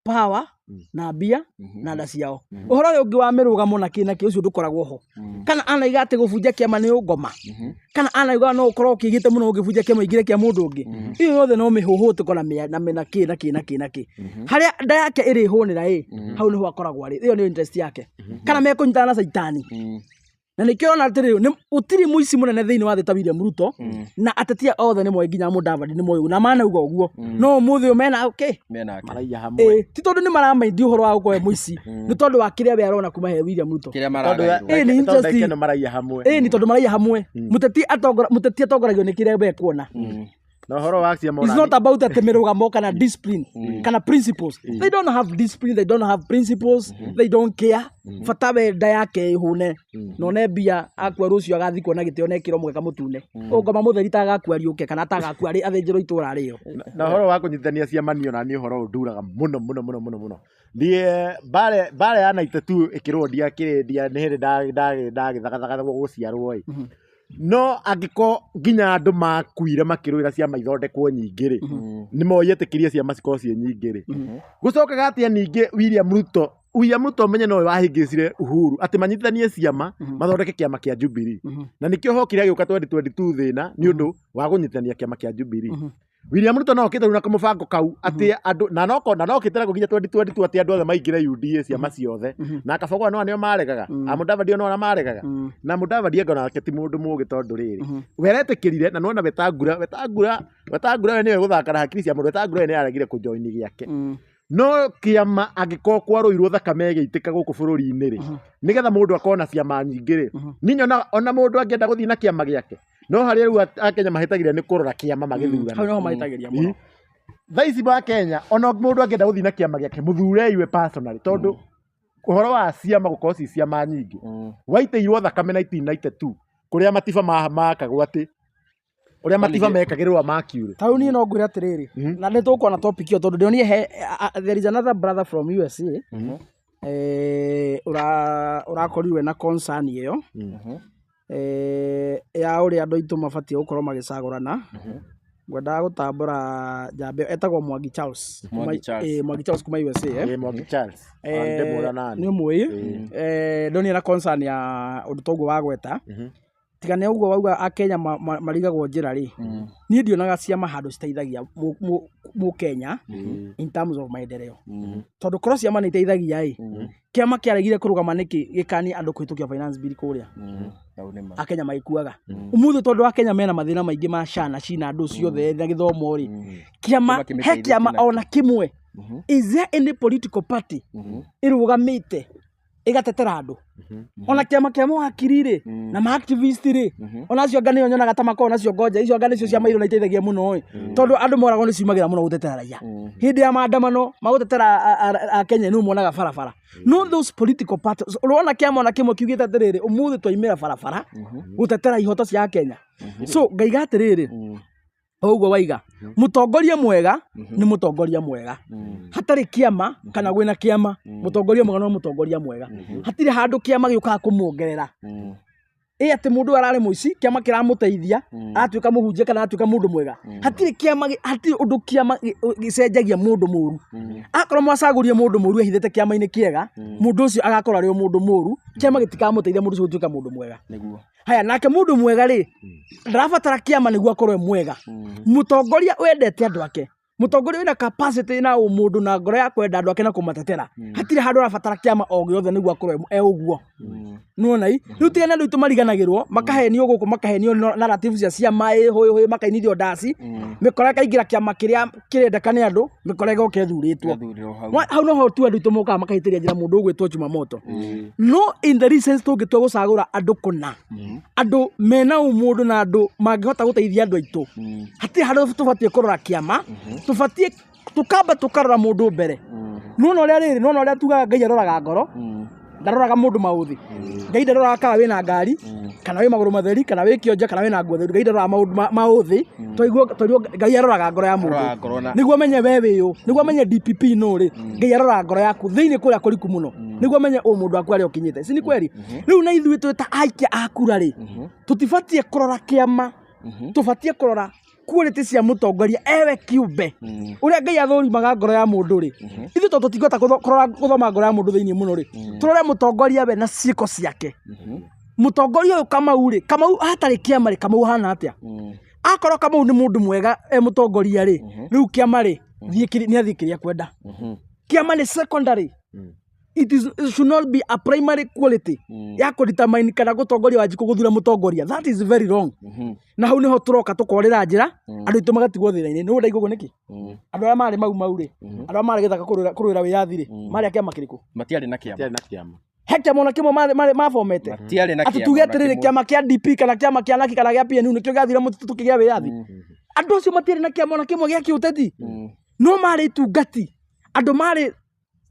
[SPEAKER 1] power na mbia na nda ciao ũhoro ũyũ ũngĩ wa mĩrũgamo na kĩ ũcio ndũkoragwo ho kana anaiga atĩ gũbunja kĩama nĩ ũngoma kana anaiga no ũkorwo ũkĩgĩte mũno ũngĩbunja kĩama igĩre kĩa mũndũ ũngĩ iyo yothe no mĩhũhũtĩko na kĩ harĩa nda yake ĩrĩ hũnĩra hau nĩho akoragwo arĩ ĩyo nĩ interest yake kana mekũnyitana na caitani na nĩkĩo ona atĩrĩ ũtirĩ mũici mũnene thĩinĩ wa thĩ ta William Ruto na atetia othe nĩ moĩ nginya Mudavadi nĩ moĩ na manauga ũguo no mũthĩ mena
[SPEAKER 2] maraiya hamwe
[SPEAKER 1] ti tondũ nĩ maramaindi ũhoro wa gũkorwo mũici nĩ tondũ wa kĩrĩa we arona kuma he William Ruto
[SPEAKER 2] nĩ interest maraiya hamwe
[SPEAKER 1] nĩ tondũ maraiya hamwe mũteti atongoragio nĩ kĩrĩa we kuona
[SPEAKER 2] no horo wa ciama
[SPEAKER 1] it's not about that mĩrũgamo kana discipline kana principles they don't have discipline they don't have principles they don't care bata we nda yake ihune no ne mbia akua rũcio agathi kuona gĩtĩo nekĩro mwega mũtune ũngoma mũtheri ta agakua riũke kana ta agakua athĩnjĩrwo itũra rĩyo
[SPEAKER 2] na horo wa kũnyitithania ciama niyo na nĩ horo nduraga mũno ndiye bare ya 92 ĩkĩrwo ndiakĩrĩndia nĩ hĩndĩ ndagĩthagathaga gũciarwo no angĩko nginya andũ makuire makĩrũĩra ciama ithondekwo nyingĩ rĩ nĩ moyetĩkirie ciama cikorwo ciĩ nyingĩ rĩ gũcokaga atĩa ningĩ William Ruto menye no wahĩngĩcire Uhuru atĩ manyitithanie ciama mathondeke kĩama kĩa Jubilee na nĩkĩo hokire gĩũka 2022 thĩna nĩ ũndũ wa gũnyitithania kĩama kĩa Jubilee William Ruto no okĩte rĩu na kamũbango kau atĩ andũ na nokĩte gũkinya 2022 atĩ andũ othe maingĩre UDA ciama ciothe na Kabagwa no anĩo maregaga Mudavadi no maregaga na Mudavadi ngo nake ti mũndũ mũgĩ tondũ rĩrĩ weretĩkĩrire na nona Wetangula we nĩwe gũthaka na hakiri cia mũndũ Wetangula nĩ aregire kũjoini gĩake no kĩama angĩkorwo kwarũirwo thakame ĩgĩitĩka gũkũ bũrũri-inĩ rĩ nĩgetha mũndũ akona ciama nyingĩ rĩ ninyona ona mũndũ angĩenda gũthiĩ na kĩama gĩake no harĩa rĩu Akenya mahĩtagĩria nĩ kũrora kĩama magĩthurana
[SPEAKER 1] hau no mahĩtagĩria mũno
[SPEAKER 2] thaa ici ba Kenya ona mũndũ angĩenda gũthiĩ na kĩama gĩake mũthure iwe personally tondũ Ũhoro wa ciama gũkorwo ci ciama nyingĩ. Waitĩirwo thakame 1992 kũrĩa matiba makagwo atĩ ũrĩa matiba mekagĩrĩrwo makiure.
[SPEAKER 1] Tau niĩ no ngwĩre atĩrĩrĩ, na nĩ tũkuona topic ĩyo tondũ ndĩonire there is another brother from USA ũrakorirwe na concern ĩyo ya ũrĩa andũ aitũ mabatiĩ gũkorwo magĩcagũrana. Ngwendaga gũtambũra njamba etagwo Mwangi Charles. Mwangi Charles kuma USA.
[SPEAKER 2] Mwangi Charles.
[SPEAKER 1] Nĩ ũmũĩ. Ndonire na concern ya ũndũ toguo wagweta. Tiga nĩ ũguo wauga Akenya marigagwo njĩra rĩ. Niĩ ndionaga ciama handũ citeithagia Mũkenya in terms of maendeleo. Tondũ korwo ciama nĩ iteithagia ĩ, kĩama kĩaregire kũrũgama nĩkĩ gĩkani andũ kũhĩtũkia finance bill kũrĩa. Akenya magĩkuaga. Ũmũthĩ tondũ Akenya mena mathĩna maingĩ ma SHA na cina andũ ciothe na gĩthomo rĩ. He kĩama ona kĩmwe. Is there any political party ĩrũgamĩte ĩgatetera andũ? Ona kĩama kĩa mawakiri rĩ na ma activist rĩ, ona acio anga nĩo nyonaga ta makorwo nacio ngoja, icio anga nĩcio ciama irũ na iteithagia mũno ĩ, tondũ andũ moragwo nĩ ciumagĩra mũno gũtetera raia. Hĩndĩ ya maandamano magũtetera Akenya nĩ monaga barabara. No those political parties, ũrona kĩama ona kĩmwe kiugĩte atĩrĩrĩ, ũmũthĩ twaimĩra barabara gũtetera ihoto cia Akenya. So ngaiga atĩrĩrĩ, ũguo waiga mũtongoria mwega nĩ mũtongoria mwega. Hatarĩ kĩama kana gwĩna kĩama, mũtongoria mwega no mũtongoria mwega. Hatirĩ handũ kĩama gĩũkaga kũmuongerera. Atĩ mũndũ ararĩ mũici, kĩama kĩramũteithia, atuĩka mũhunjia kana atuĩka mũndũ mwega. Hatirĩ kĩama, hatirĩ ũndũ kĩama gĩcenjagia mũndũ mũru. Akorwo mwacagũria mũndũ mũru ehithĩte kĩama-inĩ kĩega, mũndũ ũcio agakorwo arĩ mũndũ mũru, kĩama gĩtikamũteithia mũndũ ũcio gũtuĩka mũndũ mwega. Haya, nake mũndũ mwega rĩ, ndarabatara kĩama nĩguo akorwo mwega. Mũtongoria wendete andũ ake, mũtongoria wĩna capacity na ũmũndũ na ngoro ya kwenda andũ ake na kũmatetera. Hatirĩ handũ arabatara kĩama o gĩothe nĩguo akorwo ũguo. Nuona ĩ, rĩu tigana andũ aitũ mariganagĩrwo, makahenio gũkũ, makahenio narrative cia ciama hũĩ makainithio ndaci, mĩkora ĩkaingĩra kĩama kĩrĩa kĩrendeka nĩ andũ, mĩkora ĩgoka ĩthurĩtwo. Hau noho tu andũ aitũ mokaga makahĩtĩria njĩra mũndũ ũgwĩtwo Jumamoto. No in the recent tũngĩtua gũcagũra andũ kũna, andũ mena ũmũndũ na andũ mangĩhota gũteithia andũ aitũ. Hatirĩ handũ tũbatiĩ kũrora kĩama, tũbatiĩ tũkamba tũkarora mũndũ mbere. Nuona ũrĩa rĩrĩ, nuona ũrĩa tugaga Ngai aroraga ngoro, ndaroraga mũndũ maũthĩ. Ngai ndaroraga kana wĩna ngari, kana wĩ magũrũ matheri, kana wĩ kĩonja, kana wĩna nguo theru. Ngai ndaroraga maũndũ maũthĩ. Twaigua Ngai aroraga ngoro ya mũndũ. Nĩguo menye we wĩyũ, nĩguo menye DPP no rĩ. Ngai aroraga ngoro yaku thĩinĩ kũrĩa kũriku mũno. Nĩguo menye mũndũ waku arĩa ũkinyĩte. Si ni kweli? Rĩu na ithuĩ twĩ ta aikia a kura rĩ, tũtibatiĩ kũrora kĩama, tũbatiĩ kũrora quality cia mũtongoria ewe kiumbe. Ũrĩa Ngai athũrimaga ngoro ya mũndũ rĩ. Ithuĩ tondũ tũtingĩhota gũthoma ngoro ya mũndũ thĩinĩ mũno rĩ. Tũrore mũtongoria we na ciĩko ciake. Mũtongoria ũyũ Kamau rĩ, Kamau hatarĩ kĩama rĩ, Kamau hana atĩa? Akorwo Kamau nĩ mũndũ mwega mũtongoria rĩ, rĩu kĩama rĩ, nĩ athiĩ kĩrĩa kwenda. Kĩama nĩ secondary. It should not be a primary quality ya kũdetermine kana gũtongoria wanjikũ gũthura mũtongoria. That is very wrong. Na hau nĩho tũroka tũkorĩra njĩra, andũ aitũ magatigwo thĩna-inĩ. Nĩ ũndaigua nĩkĩ? Andũ arĩa marĩ mau rĩ, andũ arĩa marĩ gĩthaka kũrũĩra wĩyathi rĩ, marĩ a kĩama kĩrĩkũ?
[SPEAKER 3] Matiarĩ na kĩama.
[SPEAKER 1] He kĩama ona kĩmwe mabomete. Atĩ tuge atĩrĩrĩ kĩama kĩa DP kana kĩama kĩa Naki kana gĩa PNU nĩkĩo gĩathire mũtitũ tũkĩgĩa wĩyathi. Andũ acio matiarĩ na kĩama ona kĩmwe gĩa kĩũteti. No marĩ tungati. Andũ marĩ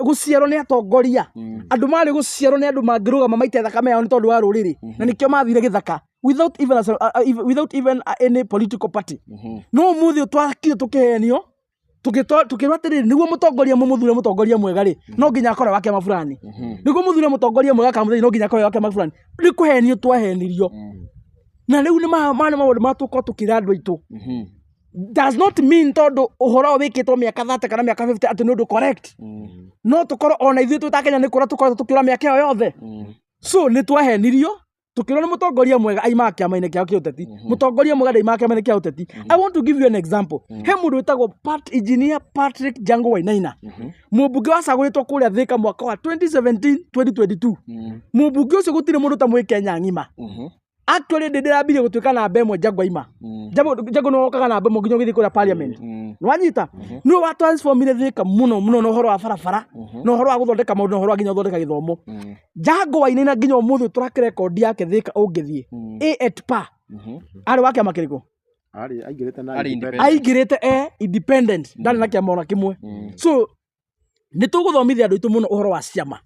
[SPEAKER 1] gũciarwo nĩ atongoria. Andũ marĩ gũciarwo nĩ andũ mangĩrũgama maite thakame yao nĩ tondũ wa rũrĩrĩ. Na nĩkĩo mathire gĩthaka without even any political party. No ũmũthĩ twakire tũkĩhenio, tukĩrwo atĩrĩrĩ nĩguo mũtongoria mũmũthure mũtongoria mwega rĩ, no nginya akorwo wa kĩama fulani. Nĩguo mũthure mũtongoria mwega kana mũthenya no nginya akorwo wa kĩama fulani. Nĩ kũhenio twahenirio. Na rĩu nĩ maũndũ matũkorwo tũkĩra andũ aitũ. Does not mean tondũ ũhoro wĩkĩtwo mĩaka 30 kana mĩaka 50 atĩ nĩ ũndũ correct. No tũkorwo ona ithuĩ twĩ ta Kenya nĩ kũrĩa tũkorwo tũkĩra mĩaka ĩyo yothe. So nĩ twahenirio, tũkĩrwo nĩ mũtongoria mwega aimaga kĩama-inĩ kĩa ũteti. Mũtongoria mwega ndaimaga kĩama-inĩ kĩa ũteti. I want to give you an example. He mũndũ wĩtagwo Engineer Patrick Jango Wainaina. Mũmbunge wacagũrĩtwo kũrĩa Thika mwaka wa 2017-2022. Mũmbunge ũcio gũtirĩ mũndũ ta Mũkenya ng'ima. Actually ndĩrambirie gũtuĩka namba ĩmwe Jango aima. Jango no okaga namba ĩmwe nginya ũgĩthiĩ kũrĩa parliament. Nĩwanyita? Nĩwe wa transformire Thika mũno na ũhoro wa barabara, na ũhoro wa gũthondeka maũndũ na ũhoro wa nginya gũthondeka gĩthomo. Jango Wainaina nginya ũmũthĩ track record yake Thika ũngĩthiĩ. A@ pa. Arĩ wa kĩama kĩrĩkũ? Aingĩrĩte independent. Ndarĩ na kĩama ona kĩmwe. So nĩ tũgũthomithia andũ aitũ mũno ũhoro wa ciama.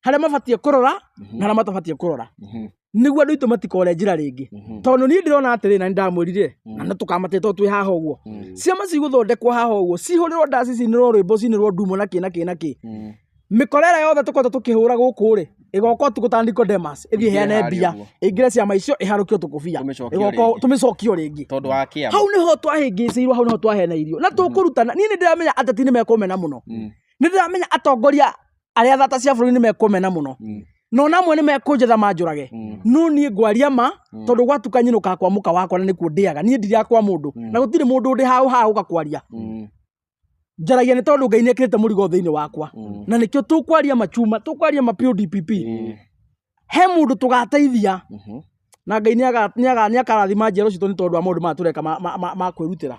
[SPEAKER 1] harĩa mabatie kũrora na harĩa matabatie kũrora nĩguo andũ aitũ matikore njĩra rĩngĩ tondũ niĩ ndĩrona atĩrĩ na nĩndamwĩrire na nĩtũkamatĩtwo twĩ haha ũguo ciama cigũthondekwo haha ũguo cihũrĩrwo ndaci cinĩrwo rwĩmbo cinĩrwo ndumo na kĩ mĩkorera yothe tũkoretwo tũkĩhũra gũkũ rĩ ĩgoka ũtukũ ta Nicodemus ĩthiĩ heane mbia ĩingĩre ciama icio ĩharũkio tũkũbia ĩgoka tũmĩcokio rĩngĩ
[SPEAKER 3] tondũ wa kĩama
[SPEAKER 1] hau nĩho twahĩngĩcĩirwo hau nĩho twaheneirio na tũkũrutana niĩ nĩndĩramenya ateti nĩmekũmena mũno nĩndĩramenya atongoria arĩa thata cia bũrũri nĩmekũmena mũno no namwe nĩmekũnjetha manjũrage no niĩ ngwaria ma tondũ gwatuka nyinũka kwa mũka wakwa na nĩkuo ndĩaga niĩ ndirakwa mũndũ na gũtirĩ mũndũ ndĩ haha ũgakwaria njaragia nĩ tondũ Ngai nĩekĩrĩte mũrigo thĩinĩ wakwa na nĩkĩo tũkwaria machuma tũkwaria PUDPP he mũndũ tũgateithia na Ngai nĩakarathima njiaro citũ nĩ tondũ wa maũndũ maya tũreka ma kwĩrutĩra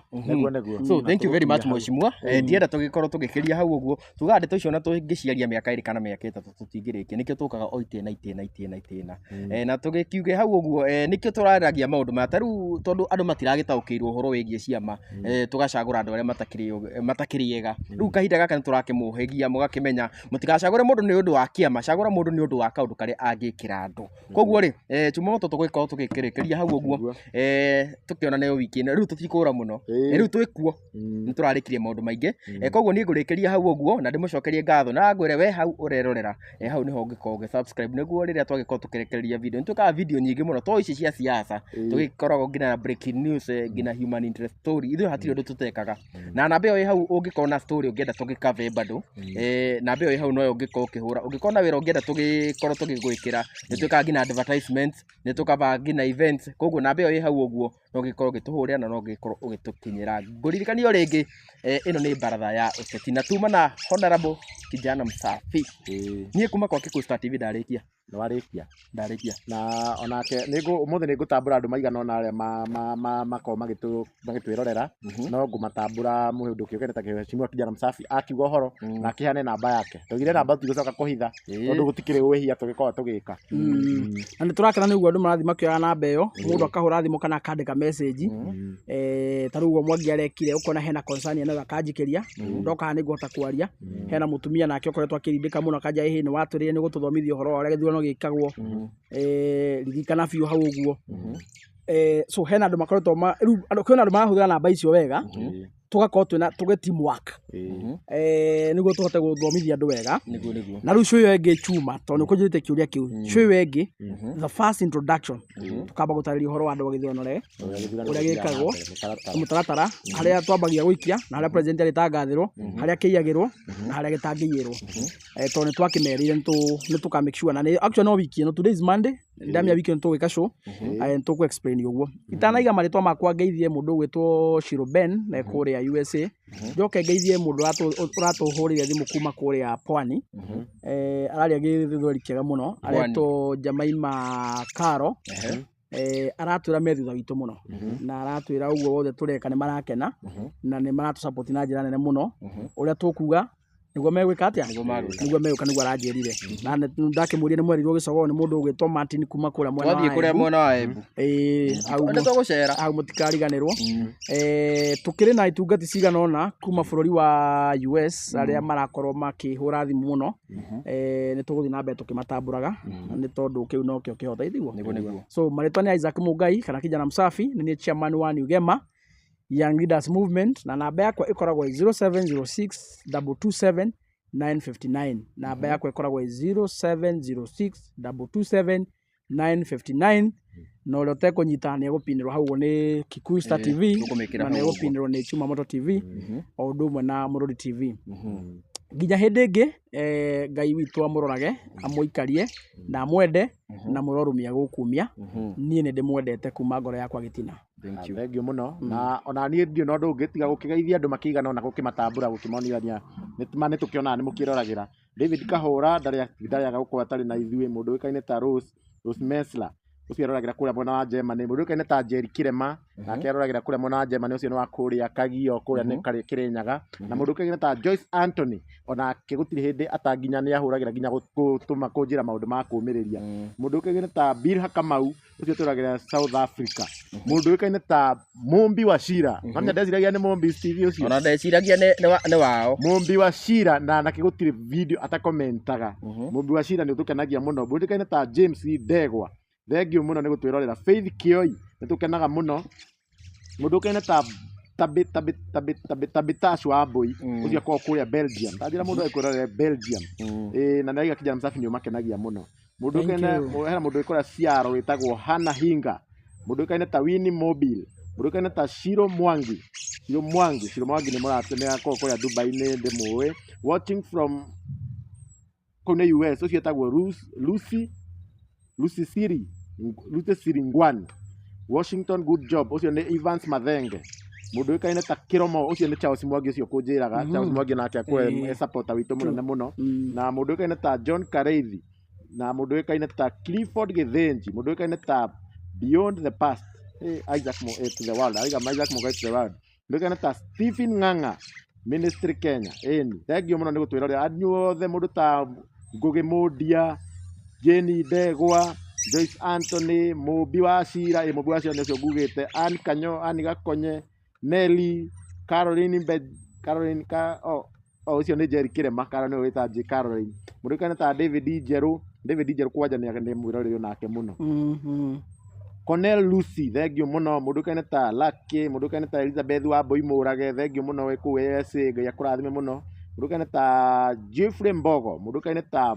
[SPEAKER 3] so thank you very much mheshimiwa ndienda tũgĩkorwo tũgĩkĩria hau ũguo tugaga ndeto icio na tũngĩciaria mĩaka 2 kana mĩaka 3 tũtingĩrĩkia nĩkĩo tũkaga o itĩna na tũgĩkiuge hau ũguo nĩkĩo tũraragia maũndũ maya ta rĩu tondũ andũ matiragĩtaũkĩirwo ũhoro wĩgiĩ ciama tũgacagũra andũ arĩa matakĩrĩega rĩu kahinda gaka nĩtũrakĩmũhegia mũgakĩmenya mũtigacagũre mũndũ nĩ ũndũ wa kĩama cagũra mũndũ nĩ ũndũ wa kaũndũ karĩa angĩkĩra andũ koguo rĩ Jumamoto tũgĩkorwo tũgĩkĩrĩkĩria hau ũguo tũkĩona nĩ wiki ĩno rĩu tũtikũra mũno rĩu twĩkuo nĩtũrarĩkirie maũndũ maingĩ koguo niĩ ngũrĩkĩria hau ũguo na ndĩmũcokerie ngatho na ngwĩre we hau ũrerorera hau nĩho ũngĩkorwo ũgĩ-subscribe nĩguo rĩrĩa twagĩkorwo tũkĩrekereria video nĩtũkaga video nyingĩ mũno to ici cia siasa tũgĩkoragwo nginya na breaking news nginya human interest story ithuĩ hatirĩ ũndũ tũtekaga na namba ĩyo ĩ hau ũngĩkorwo na story ũngĩenda tũgĩkave bado namba ĩyo ĩ hau noyo ũngĩkorwo ũkĩhũra ũngĩkorwo na wĩra ũngĩenda tũgĩkorwo tũgĩgwĩkĩra nĩtwĩkaga nginya advertisements nĩtũkaba ngina events koguo namba ĩyo ĩ hau ũguo no gĩkorwo gĩtũhũrĩra na no gĩkorwo ũgĩtũkinyĩra ngũririkanio rĩngĩ ĩno nĩ baratha ya ũteti na tuma na Honorable Kijana Msafi niĩ kuma kwa Kikuyu Star TV ndarĩkia na onake ũmũthĩ nĩngũtambũra andũ maigana ona arĩa makorwo magĩtwĩrorera no ngũmatambũra mũndũ kĩũkĩte ta Mheshimiwa Kijana Msafi akiuga ũhoro na akĩheane namba yake tũgire namba tũgĩcoka kũhitha tondũ gũtikĩrĩ wĩhia tũgĩkorwo tũgĩka
[SPEAKER 1] na nĩtũrakena nĩguo andũ marathi makĩoya namba ĩyo mũndũ akahũra thimũ kana akandĩka message ta rĩu Mwangi arekire ũkona hena concern eno akanjikĩria ndoka nĩngũhota kwaria hena mũtumia nake ũkoretwo akĩrindĩka mũno kanja nĩ watũrĩre nĩ gũtũthomithia ũhoro wa ũrĩa gĩthurano gĩkagwo ririkana biũ hau ũguo so hena andũ makoretwo rĩu kwĩna andũ marahũthĩra namba icio wega tugakorwo tũge teamwork nĩguo tũhote gũthomithia andũ wega na rĩu cũyũ ĩngĩ chuma tondũ nĩkũnjĩrĩte kĩũria kĩu cũyũ ĩngĩ the first introduction tukamba gũtarĩria ũhoro wa andũ wa gĩthurano ũrĩa gĩkagwo mũtaratara harĩa twambagia gũikia na harĩa president arĩtangathĩrwo harĩa kĩiyagĩrwo na harĩa gĩtangĩiyĩrwo tondũ nĩtwakĩmerĩire nĩtũka make sure na actually no wiki ĩno today is Monday ndamia wiki ĩno tũgwĩka show nĩtũkũ explain ũguo itanaiga marĩtwa makwa ngeithie mũndũ ũgwĩtwo Shiro Ben na kũrĩa USA njoke ngeithie mũndũ ũratũhũrĩire thimũ kuma kũrĩa Pwani araria gĩthweri kĩega mũno aretwo Jamaima Karo aratwĩra me thutha witũ mũno na aratwĩra ũguo wothe tũreka nĩ marakena na nĩ maratũsupport na njĩra nene mũno ũrĩa tũkuga nĩguo megwĩka atĩa nĩguo megwĩka nĩguo aranjĩrire na ndakĩmũria nĩ mwerirwo gĩcogoo nĩ mũndũ ũgwĩtwo Martin kuma kũrĩa mwena wa Embu hau mũtikariganĩrwo tũkĩrĩ na itungati cigana ũna kuma bũrũri wa US arĩa marakorwo makĩhũra thimũ mũno nĩ tũgũthiĩ na mbere tũkĩmatambũraga nĩ tondũ kĩu no kĩo kĩhota ithiguo so marĩtwa nĩ Isaac Mũngai kana Kijana Msafi nĩ chairman wa Ugema Young Leaders Movement na namba yakwa ĩkoragwo 0706 227 959 namba yakwa ĩkoragwo 0706 227 959 na ũrĩa ũtekũnyita nĩ egũpinĩrwo hau nĩ Kikuyu Star TV na nĩ egũpinĩrwo nĩ Jumamoto TV o ũndũ ũmwe na Mũrũri TV nginya hĩndĩ ĩngĩ Ngai witũ amũrorage amũikarie na amwende na mũrorumia gũkumia niĩ nĩ ndĩmwendete kuma ngoro yakwa gĩtina
[SPEAKER 2] thengiũ mũno na ona niĩ ndio no ndũngĩ tiga gũkĩgeithia andũ makĩigana ona gũkĩmatambũra gũkĩmonithania nĩ tũkĩonaga nĩ mũkĩroragĩra David Kahũra ndarĩaga gũkorwo atarĩ na ithuĩ mũndũ ũĩkaine ta Rose Mesla ucio aroragĩra kũrĩa mwena wa Germany mũndũ ũkaine ta Jerry Kirema nake aroragĩra kũrĩa mwena wa Germany ũcio nĩ wa kũrĩa Kagio kũrĩa nĩ Kĩrĩnyaga na mũndũ ũkaine ta Joyce Anthony onake gũtirĩ hĩndĩ atanginya nĩ ahũragĩra nginya gũtũma kũnjĩra maũndũ ma kũũmĩrĩria mũndũ ũkaine ta Bill Kamau ucio tũragĩra South Africa mũndũ ũkaine ta Mumbi wa Shira manya ndeciragia nĩ Mumbi TV ũcio
[SPEAKER 3] ona ndeciragia nĩ wao
[SPEAKER 2] Mumbi wa Shira na nake gũtirĩ video atakomentaga Mumbi wa Shira nĩ ũtũkenagia mũno mũndũ ũkaine ta James Ndegwa thengio mũno nĩ gũtwĩrorera Faith Kioi nĩ tũkenaga mũno mũndũ ũkaine ta Tabitash wa Mbui ucio kwa kũrĩa Belgium tanjĩra mũndũ agĩkwĩrorera Belgium na nĩaiga kijana msafi nĩ ũmakenagia mũno mũndũ ũkaine hena mũndũ ũgĩkora Ciaro wĩtagwo Hana Hinga mũndũ ũkaine ta Winnie Mobile mũndũ ũkaine ta Shiro Mwangi nĩ mũratũmĩra kũrĩa Dubai-inĩ ndĩmũĩ watching from kũu nĩ US ucio etagwo Lucy Siringwani Washington good job ucio nĩ Evans Mathenge mũndũ ũkaine ta Kiromo ucio nĩ Charles Mwangi ucio kũnjĩraga Charles Mwangi nake akwe supporter witũ mũnene mũno na mũndũ ũkaine ta John Kareithi na mũndũ ũkaine ta Clifford Githinji mũndũ ũkaine ta Beyond the Past Isaac Mo to the world Isaac Mo to the world mũndũ ũkaine ta Stephen Ng'ang'a Ministry Kenya thengio mũno nĩ gũtwĩrorera anyuothe mũndũ ta Ngugi Mũndia Jane Ndegwa Joyce Anthony Mumbi wa Shira Mumbi wa Shira nĩcio ngugĩte Ann Kanyo Ann Gakonye Nelly Caroline ucio nĩ Jerry Kirema Caroline wĩta J Caroline mũndũ ũkaine ta David Njerũ kwanja nĩ mwĩroreri nake mũno Cornell Lucy thengio mũno mũndũ ũkaine ta Lucky mũndũ ũkaine ta Elizabeth wa Mbui Mũrage thengio mũno wĩ kũu USA Ngai akũrathime mũno mũndũ ũkaine ta Jeffrey Mbogo mũndũ ũkaine ta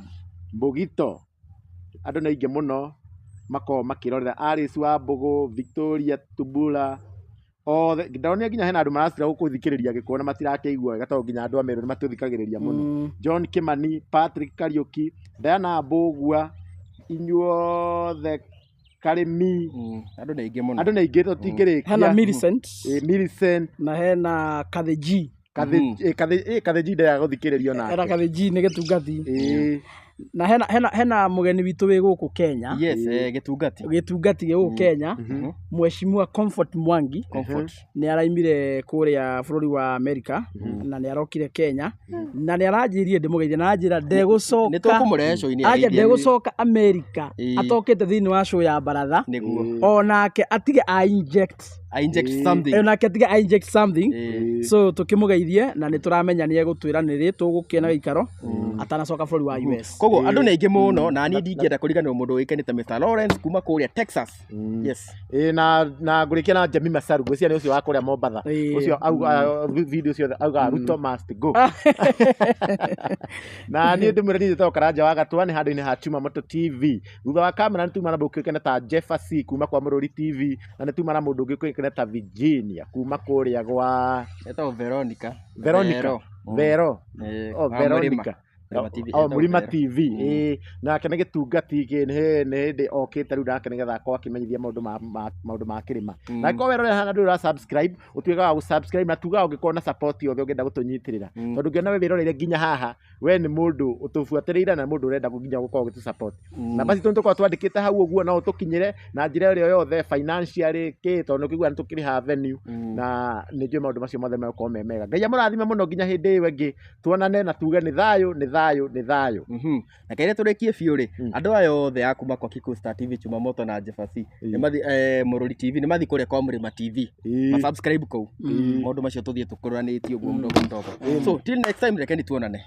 [SPEAKER 2] Mbugito andũ nĩ aingĩ mũno makoragwo makĩrorera Alice wa Mbũgũ Victoria Tubula othe ndonire nginya hena andũ maracira gũkũthikĩrĩria gĩkũona matirakĩigua wega tondũ nginya andũ a Meru nĩ matũthikagĩrĩria mũno John Kimani Patrick Kariuki Diana Mbũgua inyuothe Karĩmi
[SPEAKER 3] andũ nĩ aingĩ mũno
[SPEAKER 2] andũ nĩ aingĩ tũtingĩrĩkia
[SPEAKER 1] hena Millicent
[SPEAKER 2] na
[SPEAKER 1] hena Katheji
[SPEAKER 2] Katheji ndaya gũthikĩrĩrio nake
[SPEAKER 1] era Katheji nĩ gĩtungati na hena mũgeni witũ wĩ gũkũ Kenya gĩtungati gũkũ Kenya Mheshimiwa Comfort Mwangi nĩ araimire kũrĩa bũrũri wa America na nĩ arokire Kenya na nĩ aranjĩrire ndĩmũgeithie na anjĩra ndegũcoka America atokĩte thĩinĩ wa show ya Baratha onake atige inject something so tukĩmũgeithie na nĩ tũramenya nĩ egũtwĩra nĩ rĩ tũgũkĩona gĩikaro atanacoka bũrũri wa US
[SPEAKER 3] koguo andũ nĩ aingĩ mũno na niĩ ndingĩenda kũriganĩrwo mũndũ ũĩkaine ta Mr Lawrence kuma kũrĩa Texas
[SPEAKER 2] na ngũrĩkia na Jemima Masaru ngwĩciria nĩ ũcio wa kũrĩa Mombatha ũcio auga video ciothe auga Ruto must go na niĩ ndĩmwĩre nĩ Karanja wa Gatũa nĩ handũ-inĩ ha Chuma Moto TV thutha wa kamera nĩ tuma na mũndũ ũkĩrĩkaine ta Jefferson kuma kwa Mũrũri TV na nĩ tuma na mũndũ ũngĩ ũkĩrĩkaine ta Virginia kuma kũrĩa gwa
[SPEAKER 3] etagwo Veronica
[SPEAKER 2] Mlima TV nake nĩ gĩtungati nĩ hĩndĩ okĩte rĩu nake nĩgetha akorwo akĩmenyithia maũndũ ma kĩrĩma na angĩkorwo werorera hana ndũrĩ wa subscribe ũtuĩkaga wa gũ-subscribe na tugaga ũngĩkorwo na support yothe ũngĩenda gũtũnyitĩrĩra tondũ ngĩona we wĩroreire nginya haha we nĩ mũndũ ũtũbuatĩrĩire na mũndũ ũrenda nginya gũkorwo ũgĩtũ-support na basi tũkorwo twandĩkĩte hau ũguo no ũtũkinyĩre na njĩra ĩrĩa yothe financially tondũ ũkĩigua nĩ tũkĩrĩha venue na nĩ njũĩ maũndũ macio mothe megũkorwo me mega Ngai amũrathime mũno nginya hĩndĩ ĩyo ĩngĩ tuonane na tuge nĩ thayũ
[SPEAKER 3] na kaire tũrĩkie biũ rĩ andũ aya othe a kuma kwa Kikuyu Star TV Chuma Moto na Jefferson Mũrũri TV nĩ mathi kũrĩa kwa Mlima TV ma subscribe kũu maũndũ macio tũthiĩ tũkũranĩtie ũguo mdogo so till next time reke nĩ tuonane